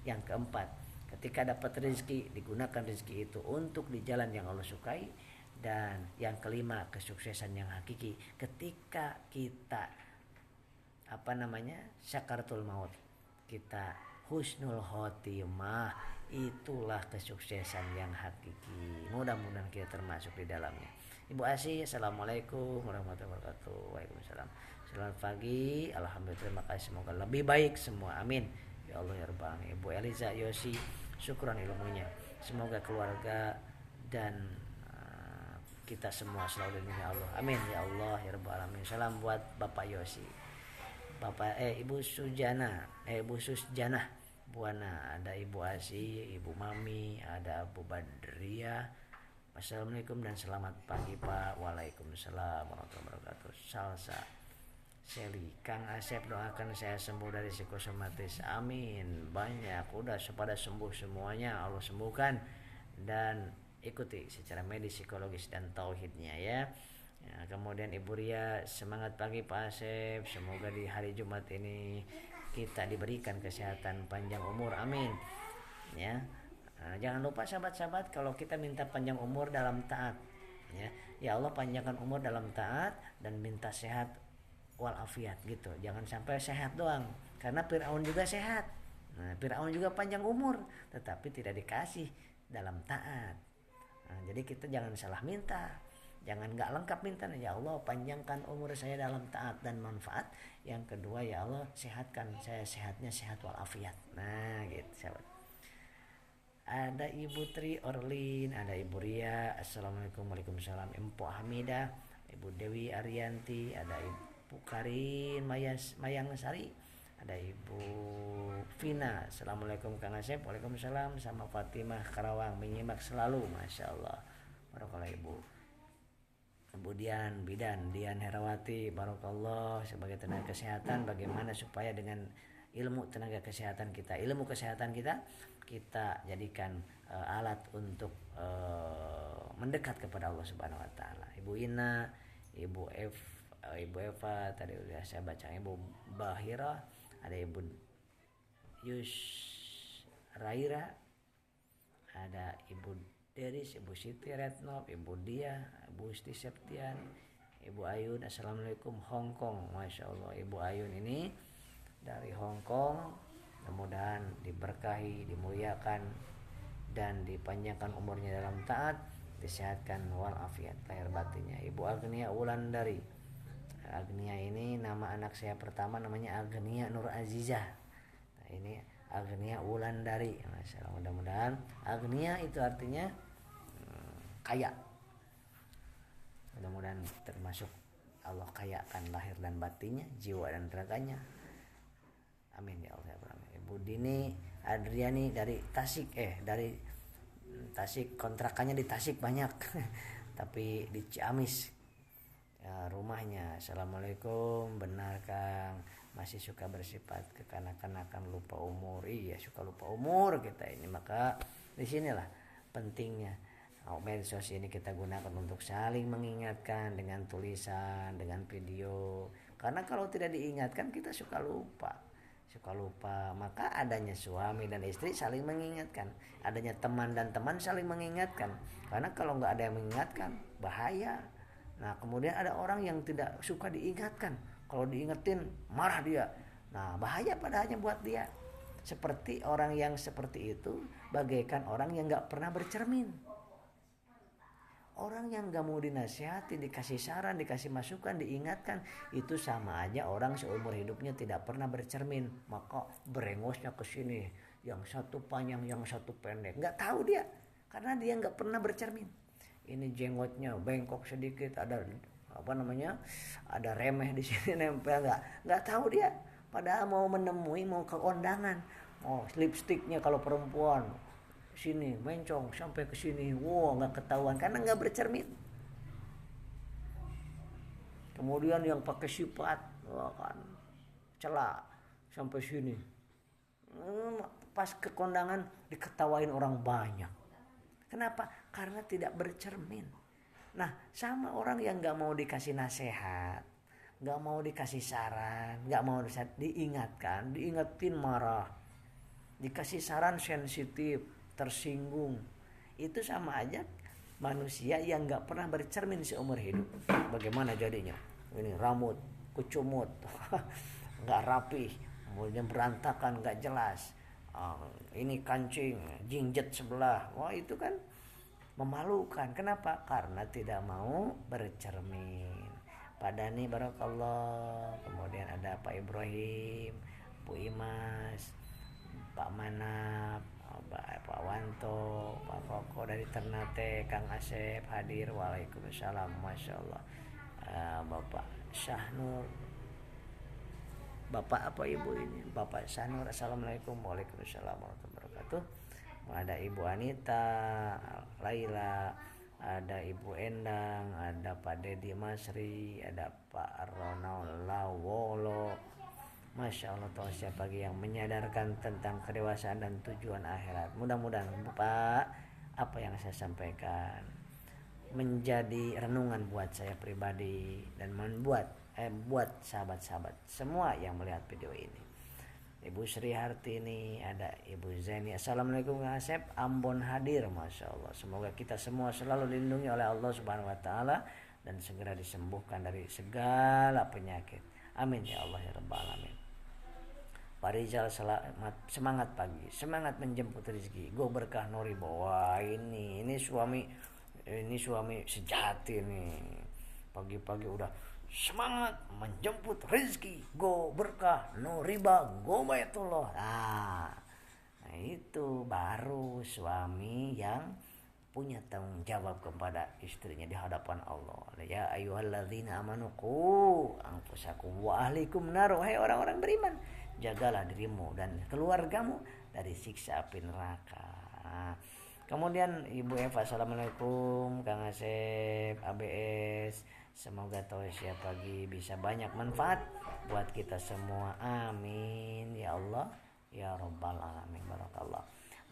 Speaker 1: Yang keempat, ketika dapat rezeki, digunakan rezeki itu untuk di jalan yang Allah sukai. Dan yang kelima, kesuksesan yang hakiki ketika kita syakaratul maut, kita husnul khotimah, itulah kesuksesan yang hakiki. Mudah-mudahan kita termasuk di dalamnya. Ibu Asih, Assalamualaikum warahmatullahi wabarakatuh. Waalaikumsalam. Selamat pagi, alhamdulillah, terima kasih, semoga lebih baik semua, amin ya Allah ya Rabbal Alamin. Ibu Eliza Yosi, syukran ilmunya, semoga keluarga dan kita semua selalu dilindungi Allah, amin ya Allah ya Rabbal Alamin. Salam buat Bapak Yosi, Ibu Susjana Buana, ada Ibu Asih, Ibu Mami, ada Abu Badria. Assalamualaikum dan selamat pagi Pak. Waalaikumsalam warahmatullahi wabarakatuh. Salsa Seli, Kang Asep doakan saya sembuh dari psikosomatis, amin. Banyak udah pada sembuh semuanya, Allah sembuhkan. Dan ikuti secara medis, psikologis dan tauhidnya ya. Kemudian Ibu Ria, semangat pagi Pak Asep, semoga di hari Jumat ini kita diberikan kesehatan, panjang umur, amin ya. Jangan lupa sahabat-sahabat, kalau kita minta panjang umur dalam taat ya Allah panjangkan umur dalam taat dan minta sehat walafiat gitu. Jangan sampai sehat doang, karena Fir'aun juga sehat. Fir'aun juga panjang umur tetapi tidak dikasih dalam taat. Jadi kita jangan salah minta, jangan gak lengkap minta, ya Allah panjangkan umur saya dalam taat dan manfaat. Yang kedua, ya Allah sehatkan saya, sehatnya sehat walafiat. Nah gitu sahabat. Ada Ibu Tri Orlin, ada Ibu Ria, Assalamualaikum, waalaikumsalam. Empo Hamidah, Ibu Dewi Arianti, ada Ibu Karin Mayang Sari, ada Ibu Vina. Assalamualaikum Kang Asep, waalaikumsalam. Sama Fatimah Karawang, menyimak selalu, masya Allah. Barakallah Ibu. Kemudian Dian Herawati, barakallah, sebagai tenaga kesehatan, bagaimana supaya dengan ilmu tenaga kesehatan kita, ilmu kesehatan kita jadikan alat untuk mendekat kepada Allah Subhanahu wa taala. Ibu Ina, Ibu Eva tadi udah saya baca, Ibu Bahira, ada Ibu Yus Raira, ada Ibu Deris, Ibu Siti Retno, Ibu Dia, Ibu Usti Septian, Ibu Ayun. Assalamualaikum Hongkong, masya Allah. Ibu Ayun ini dari Hongkong, mudah-mudahan diberkahi, dimuliakan dan dipanjangkan umurnya dalam taat, disehatkan walafiat lahir batinnya. Ibu Agnia Wulandari, Agnia ini nama anak saya pertama, namanya Agnia Nur Azizah. Nah, ini Agnia Wulandari, masya Allah. Mudah-mudahan Agnia itu artinya kaya, mudah-mudahan termasuk Allah kayakan lahir dan batinnya, jiwa dan raganya, amin ya Allah. Ibu Dini, Adriani dari Tasik, dari Tasik, kontrakannya di Tasik banyak tapi di Ciamis ya, rumahnya. Assalamualaikum, benar Kang, masih suka bersifat kekanak-kanakan, lupa umur. Iya, suka lupa umur kita ini. Maka disinilah pentingnya medsos ini kita gunakan untuk saling mengingatkan dengan tulisan, dengan video. Karena kalau tidak diingatkan kita suka lupa. Maka adanya suami dan istri saling mengingatkan, adanya teman dan teman saling mengingatkan. Karena kalau nggak ada yang mengingatkan bahaya. Nah kemudian ada orang yang tidak suka diingatkan, kalau diingetin marah dia. Nah bahaya padahalnya buat dia. Seperti orang yang seperti itu bagaikan orang yang nggak pernah bercermin. Orang yang gak mau dinasihati, dikasih saran, dikasih masukan, diingatkan, itu sama aja orang seumur hidupnya tidak pernah bercermin. Maka berengosnya ke sini, yang satu panjang, yang satu pendek. Gak tahu dia, karena dia gak pernah bercermin. Ini jenggotnya bengkok sedikit, ada ada remeh di sini nempel, nggak tahu dia. Padahal mau menemui, mau ke kondangan, lipstiknya kalau perempuan sini mencong sampai ke sini, nggak ketahuan karena nggak bercermin. Kemudian yang pakai sifat kan celak sampai sini, pas ke kondangan diketawain orang banyak. Kenapa? Karena tidak bercermin. Nah sama orang yang nggak mau dikasih nasihat, nggak mau dikasih saran, nggak mau diingetin marah, dikasih saran sensitif, tersinggung. Itu sama aja manusia yang gak pernah bercermin seumur hidup. Bagaimana jadinya? Ini rambut kucumut gak rapi, kemudian berantakan, gak jelas. Ini kancing jinjet sebelah. Wah itu kan memalukan. Kenapa? Karena tidak mau bercermin. Pak Dani barakallah, kemudian ada Pak Ibrahim, Bu Imas, Pak Manap, Pak Wanto, Pak Koko dari Ternate, Kang Asep hadir. Waalaikumsalam, Masya Allah. Bapak Syahnur, Bapak apa Ibu ini? Bapak Syahnur, Assalamualaikum. Waalaikumsalam warahmatullahi wabarakatuh. Ada Ibu Anita, Laila, ada Ibu Endang, ada Pak Dedi Masri, ada Pak Ronald Lawolo. Masya Allah, tahu pagi yang menyadarkan tentang kedewasaan dan tujuan akhirat. Mudah-mudahan Bapak, apa yang saya sampaikan menjadi renungan buat saya pribadi dan buat sahabat-sahabat semua yang melihat video ini. Ibu Sri Hartini, ada Ibu Zeni. Assalamualaikum Kang Asep, Ambon hadir. Masya Allah, semoga kita semua selalu dilindungi oleh Allah Subhanahu Wa Taala dan segera disembuhkan dari segala penyakit. Amin ya Allah ya Rabbal Alamin. Pak Rizal, semangat pagi, semangat menjemput rezeki. Go berkah nori bawa ini suami sejati nih. Pagi-pagi udah semangat menjemput rezeki. Go berkah no riba, go baitullah. Nah itu baru suami yang punya tanggung jawab kepada istrinya di hadapan Allah. Ya ayyuhalladzina amanu qu anfusakum wa ahlikum nar. Hai orang-orang beriman, jagalah dirimu dan keluargamu dari siksa api neraka. Kemudian Ibu Eva, Assalamualaikum Kang Asep, ABS. Semoga tausiah pagi bisa banyak manfaat buat kita semua. Amin ya Allah ya Rabbal Alamin. Barakallah.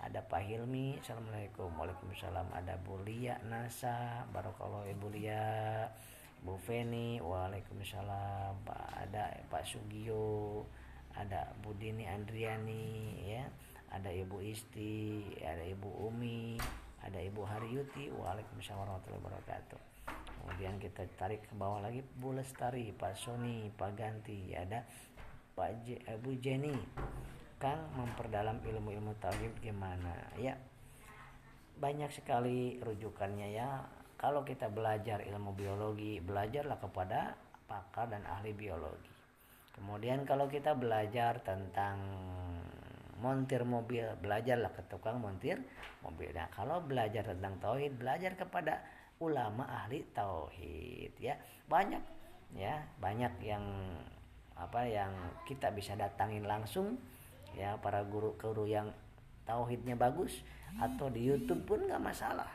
Speaker 1: Ada Pak Hilmi, Assalamualaikum. Waalaikumsalam. Ada Bu Lia Nasa, barakallah Ibu Lia. Bu Feni, waalaikumsalam. Ada Pak Sugio, ada Bu Dini Andriani, ya. Ada Ibu Isti, ada Ibu Umi, ada Ibu Haryuti. Waalaikumsalam warahmatullahi wabarakatuh. Kemudian kita tarik ke bawah lagi, Bu Lestari, Pak Soni, Pak Ganti, ada Bu Jenny. Kang, memperdalam ilmu-ilmu tauhid gimana? Ya, banyak sekali rujukannya ya. Kalau kita belajar ilmu biologi, belajarlah kepada pakar dan ahli biologi. Kemudian kalau kita belajar tentang montir mobil, belajarlah ke tukang montir mobil. Nah, kalau belajar tentang tauhid, belajar kepada ulama ahli tauhid ya. Banyak yang kita bisa datangin langsung ya, para guru-guru yang tauhidnya bagus, atau di YouTube pun nggak masalah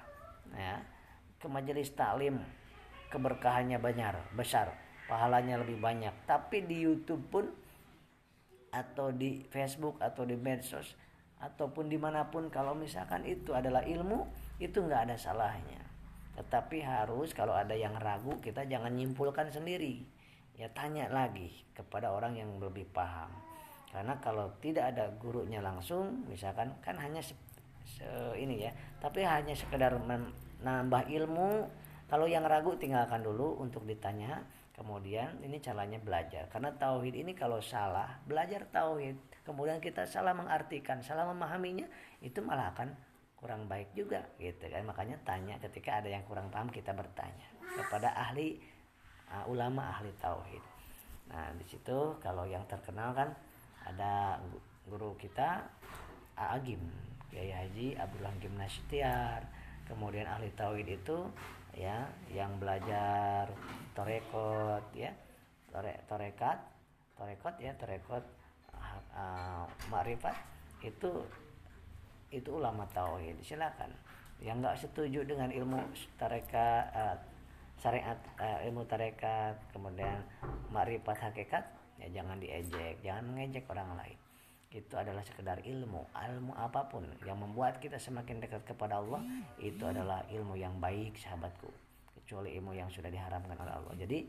Speaker 1: ya. Ke majelis taklim keberkahannya besar, pahalanya lebih banyak. Tapi di YouTube pun atau di Facebook atau di medsos ataupun dimanapun, kalau misalkan itu adalah ilmu, itu nggak ada salahnya. Tetapi harus, kalau ada yang ragu, kita jangan nyimpulkan sendiri ya, tanya lagi kepada orang yang lebih paham. Karena kalau tidak ada gurunya langsung, misalkan kan hanya ini ya, tapi hanya sekedar menambah ilmu. Kalau yang ragu tinggalkan dulu untuk ditanya. Kemudian ini caranya belajar, karena tauhid ini kalau salah, belajar tauhid kemudian kita salah mengartikan, salah memahaminya, itu malah akan kurang baik juga gitu kan. Makanya tanya, ketika ada yang kurang paham kita bertanya kepada ahli ulama, ahli tauhid. Nah di situ kalau yang terkenal kan ada guru kita Agim, Kiai Haji Abdullah Hakim Nasution. Kemudian ahli tauhid itu ya yang belajar torekot ya, torekot makrifat, itu ulama tauhid. Silakan yang nggak setuju dengan ilmu tarekat, syariat, ilmu tarekat, kemudian makrifat hakikat, ya jangan diejek, jangan mengejek orang lain. Itu adalah sekedar ilmu apapun yang membuat kita semakin dekat kepada Allah, itu adalah ilmu yang baik sahabatku, kecuali ilmu yang sudah diharamkan oleh Allah. Jadi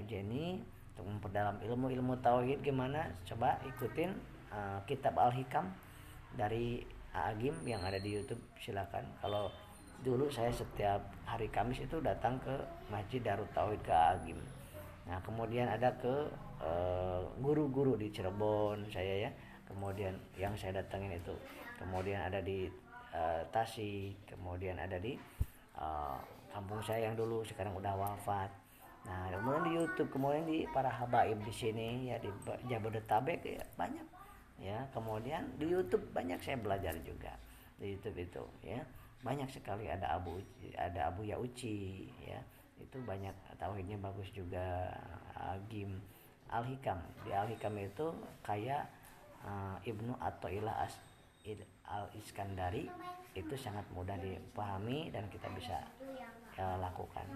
Speaker 1: Jenny untuk memperdalam ilmu tauhid gimana, coba ikutin kitab Al-Hikam dari Agim yang ada di YouTube. Silakan. Kalau dulu saya setiap hari Kamis itu datang ke Masjid Darut Tauhid ke Agim. Nah kemudian ada ke guru-guru di Cirebon saya ya, kemudian yang saya datangin itu, kemudian ada di Tasik, kemudian ada di kampung saya yang dulu sekarang udah wafat. Nah kemudian di YouTube, kemudian di para habaib di sini ya, di Jabodetabek ya banyak ya. Kemudian di YouTube banyak saya belajar juga di YouTube itu ya, banyak sekali. Ada Abu Yauci ya, itu banyak tauhidnya bagus juga. Agim Al-Hikam, di Al-Hikam itu kayak Ibnu Athaillah Al-Iskandari, itu sangat mudah dipahami dan kita bisa lakukan.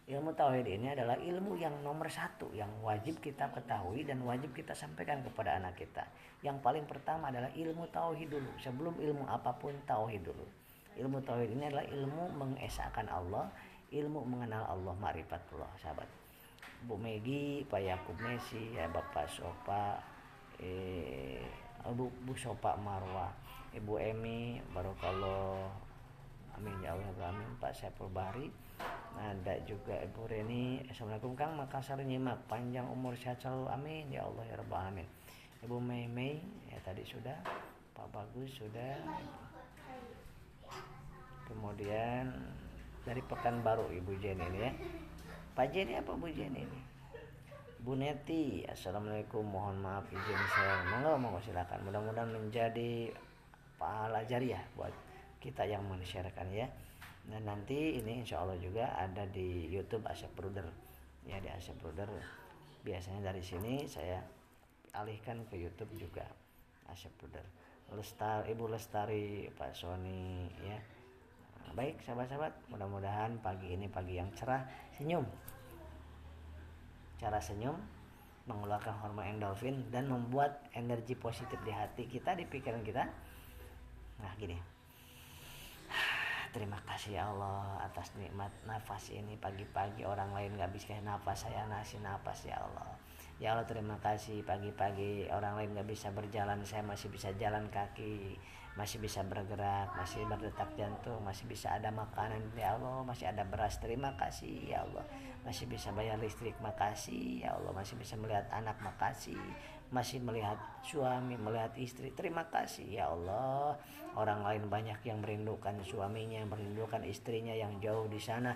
Speaker 1: Ilmu tauhid ini adalah ilmu yang nomor satu yang wajib kita ketahui dan wajib kita sampaikan kepada anak kita. Yang paling pertama adalah ilmu tauhid dulu, sebelum ilmu apapun tauhid dulu. Ilmu tauhid ini adalah ilmu mengesahkan Allah, ilmu mengenal Allah, ma'rifatullah sahabat. Bu Megi, Pak Yakub Messi, ya Bapak Sopa, Bu Sopa Marwa, Ibu Emi, Barokallah, amin ya Allah, amin. Pak Saiful Bahri, ada juga Ibu Reni. Assalamualaikum Kang, Makassar nyimak, panjang umur sehat selalu, amin ya Allah ya Rabbal alamin. Ibu Mei ya tadi sudah, Pak Bagus sudah. Kemudian dari Pekanbaru Ibu Jenny ini ya, Pak Jenny apa Bu Jenny ini? Bu Neti, assalamualaikum, mohon maaf izin saya. Monggo silakan. Mudah-mudahan menjadi pahala jariah buat kita yang men-sharekan ya. Dan nanti ini insya Allah juga ada di YouTube Asep Bruder ya, di Asep Bruder. Biasanya dari sini saya alihkan ke YouTube juga Asep Bruder. Ibu Lestari, Pak Sony ya. Baik sahabat-sahabat, mudah-mudahan pagi ini pagi yang cerah. Senyum, cara senyum mengeluarkan hormon endorfin dan membuat energi positif di hati kita, di pikiran kita. Nah gini, terima kasih ya Allah atas nikmat nafas ini. Pagi-pagi orang lain gak bisa nafas, saya ngasih nafas ya Allah. Ya Allah terima kasih, pagi-pagi orang lain gak bisa berjalan, saya masih bisa jalan kaki, masih bisa bergerak, masih berdetak jantung, masih bisa ada makanan ya Allah, masih ada beras, terima kasih ya Allah. Masih bisa bayar listrik, makasih ya Allah. Masih bisa melihat anak, makasih. Masih melihat suami, melihat istri, terima kasih ya Allah. Orang lain banyak yang merindukan suaminya, merindukan istrinya yang jauh di sana,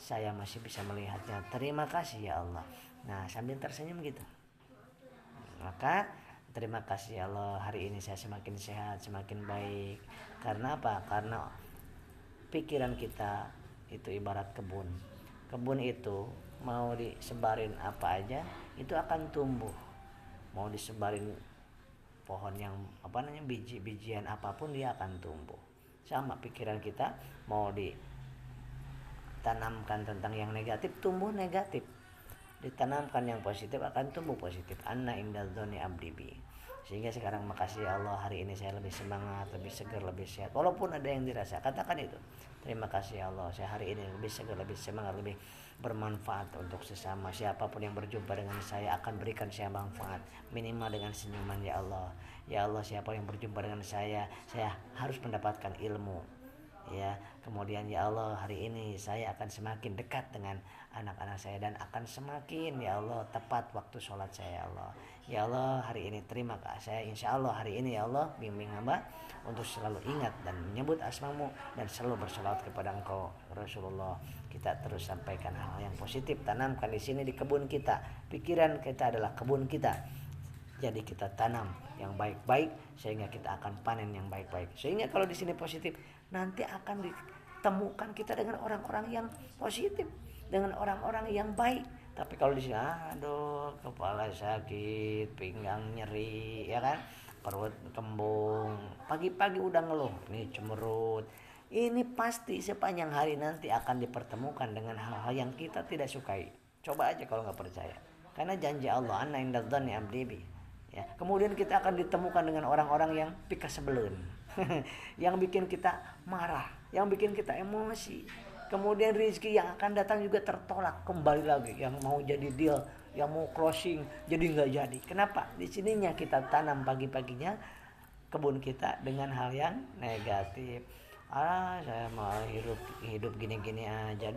Speaker 1: saya masih bisa melihatnya, terima kasih ya Allah. Nah sambil tersenyum gitu, maka terima kasih ya Allah, hari ini saya semakin sehat, semakin baik. Karena apa? Karena pikiran kita itu ibarat kebun. Kebun itu mau disebarin apa aja itu akan tumbuh. Mau disebarin pohon yang biji-bijian apapun dia akan tumbuh. Sama pikiran kita, mau ditanamkan tentang yang negatif, tumbuh negatif. Ditanamkan yang positif, akan tumbuh positif. Anna indal dzoni abdi bi. Sehingga sekarang makasih ya Allah, hari ini saya lebih semangat, lebih segar, lebih sehat. Walaupun ada yang dirasa, katakan itu. Terima kasih ya Allah, saya hari ini lebih segar, lebih semangat, lebih bermanfaat untuk sesama. Siapapun yang berjumpa dengan saya akan berikan saya manfaat, minimal dengan senyuman ya Allah. Ya Allah, siapa yang berjumpa dengan saya harus mendapatkan ilmu. Ya, kemudian ya Allah, hari ini saya akan semakin dekat dengan anak-anak saya dan akan semakin ya Allah tepat waktu sholat saya ya Allah. Ya Allah, hari ini terima kasih saya, insya Allah hari ini ya Allah bimbing hamba untuk selalu ingat dan menyebut asmamu dan selalu bersolawat kepada Engkau Rasulullah. Kita terus sampaikan hal yang positif, tanamkan di sini di kebun kita. Pikiran kita adalah kebun kita. Jadi kita tanam yang baik-baik sehingga kita akan panen yang baik-baik. Sehingga kalau di sini positif, nanti akan ditemukan kita dengan orang-orang yang positif, dengan orang-orang yang baik. Tapi kalau di sini aduh, kepala sakit, pinggang nyeri, ya kan? Perut kembung, pagi-pagi udah ngeluh, ini cemerut. Ini pasti sepanjang hari nanti akan dipertemukan dengan hal-hal yang kita tidak sukai. Coba aja kalau nggak percaya. Karena janji Allah, anna inda dzanni abdi bi. Ya, kemudian kita akan ditemukan dengan orang-orang yang pika sebelen. Yang bikin kita marah, yang bikin kita emosi. Kemudian rezeki yang akan datang juga tertolak kembali lagi. Yang mau jadi deal, yang mau closing jadi nggak jadi. Kenapa? Di sininya kita tanam pagi-paginya kebun kita dengan hal yang negatif. Saya mau hidup gini-gini aja,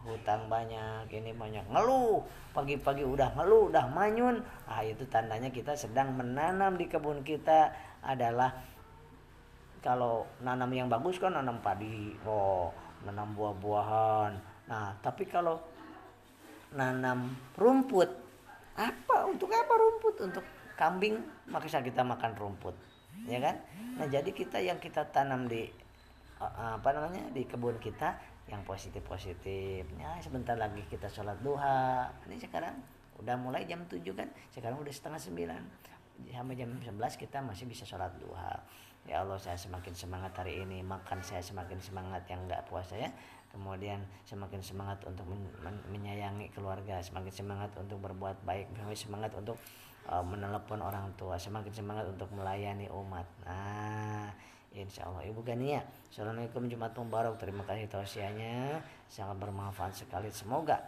Speaker 1: hutang banyak, ini banyak, ngeluh pagi-pagi udah ngeluh, udah manyun. Itu tandanya kita sedang menanam di kebun kita adalah, kalau nanam yang bagus kan nanam padi, nanam buah-buahan. Nah, tapi kalau nanam rumput, untuk apa rumput? Untuk kambing, makanya kita makan rumput, ya kan? Nah, jadi yang kita tanam di di kebun kita yang positif-positif. Ya, sebentar lagi kita sholat duha. Ini sekarang udah mulai jam 7 kan, sekarang udah setengah 9, sampai jam 11 kita masih bisa sholat duha. Ya Allah, saya semakin semangat hari ini, makan saya semakin semangat yang enggak puasa ya. Kemudian semakin semangat untuk menyayangi keluarga, semakin semangat untuk berbuat baik, semakin semangat untuk menelepon orang tua, semakin semangat untuk melayani umat. Nah, insya Allah. Ibu Gania, assalamualaikum, Jumat Mubarak. Terima kasih tausiahnya, sangat bermanfaat sekali. Semoga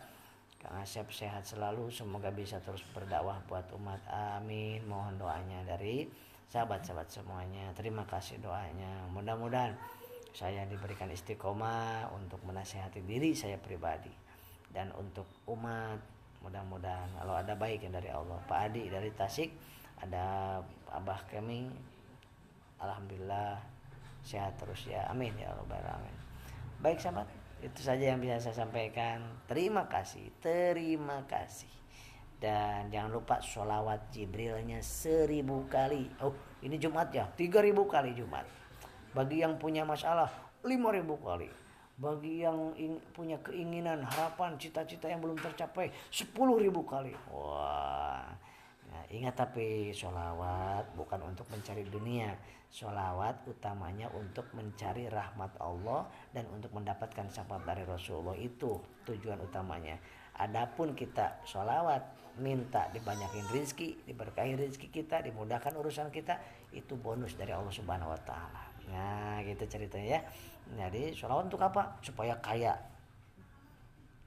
Speaker 1: Kang Asep sehat selalu, semoga bisa terus berdakwah buat umat, amin. Mohon doanya dari sahabat-sahabat semuanya. Terima kasih doanya, mudah-mudahan saya diberikan istiqomah untuk menasihati diri saya pribadi dan untuk umat. Mudah-mudahan kalau ada baik yang dari Allah. Pak Adi dari Tasik, ada Abah kami, alhamdulillah sehat terus ya, amin ya rabbal alamin. Baik sahabat, itu saja yang bisa saya sampaikan. Terima kasih. Dan jangan lupa sholawat Jibrilnya 1000 kali. Ini Jumat ya, 3000 kali Jumat. Bagi yang punya masalah 5000 kali. Bagi yang punya keinginan, harapan, cita-cita yang belum tercapai 10.000 kali. Wah. Nah, ingat, tapi sholawat bukan untuk mencari dunia. Sholawat utamanya untuk mencari rahmat Allah dan untuk mendapatkan syafaat dari Rasulullah. Itu tujuan utamanya. Adapun kita sholawat minta dibanyakin rezeki, diberkahi rezeki kita, dimudahkan urusan kita, itu bonus dari Allah Subhanahu wa taala. Nah, gitu ceritanya ya. Jadi sholawat untuk apa? Supaya kaya.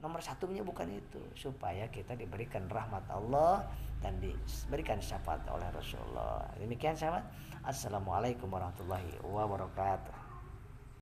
Speaker 1: Nomor satunya bukan itu, supaya kita diberikan rahmat Allah dan diberikan syafaat oleh Rasulullah. Demikian sahabat. Assalamualaikum warahmatullahi wabarakatuh.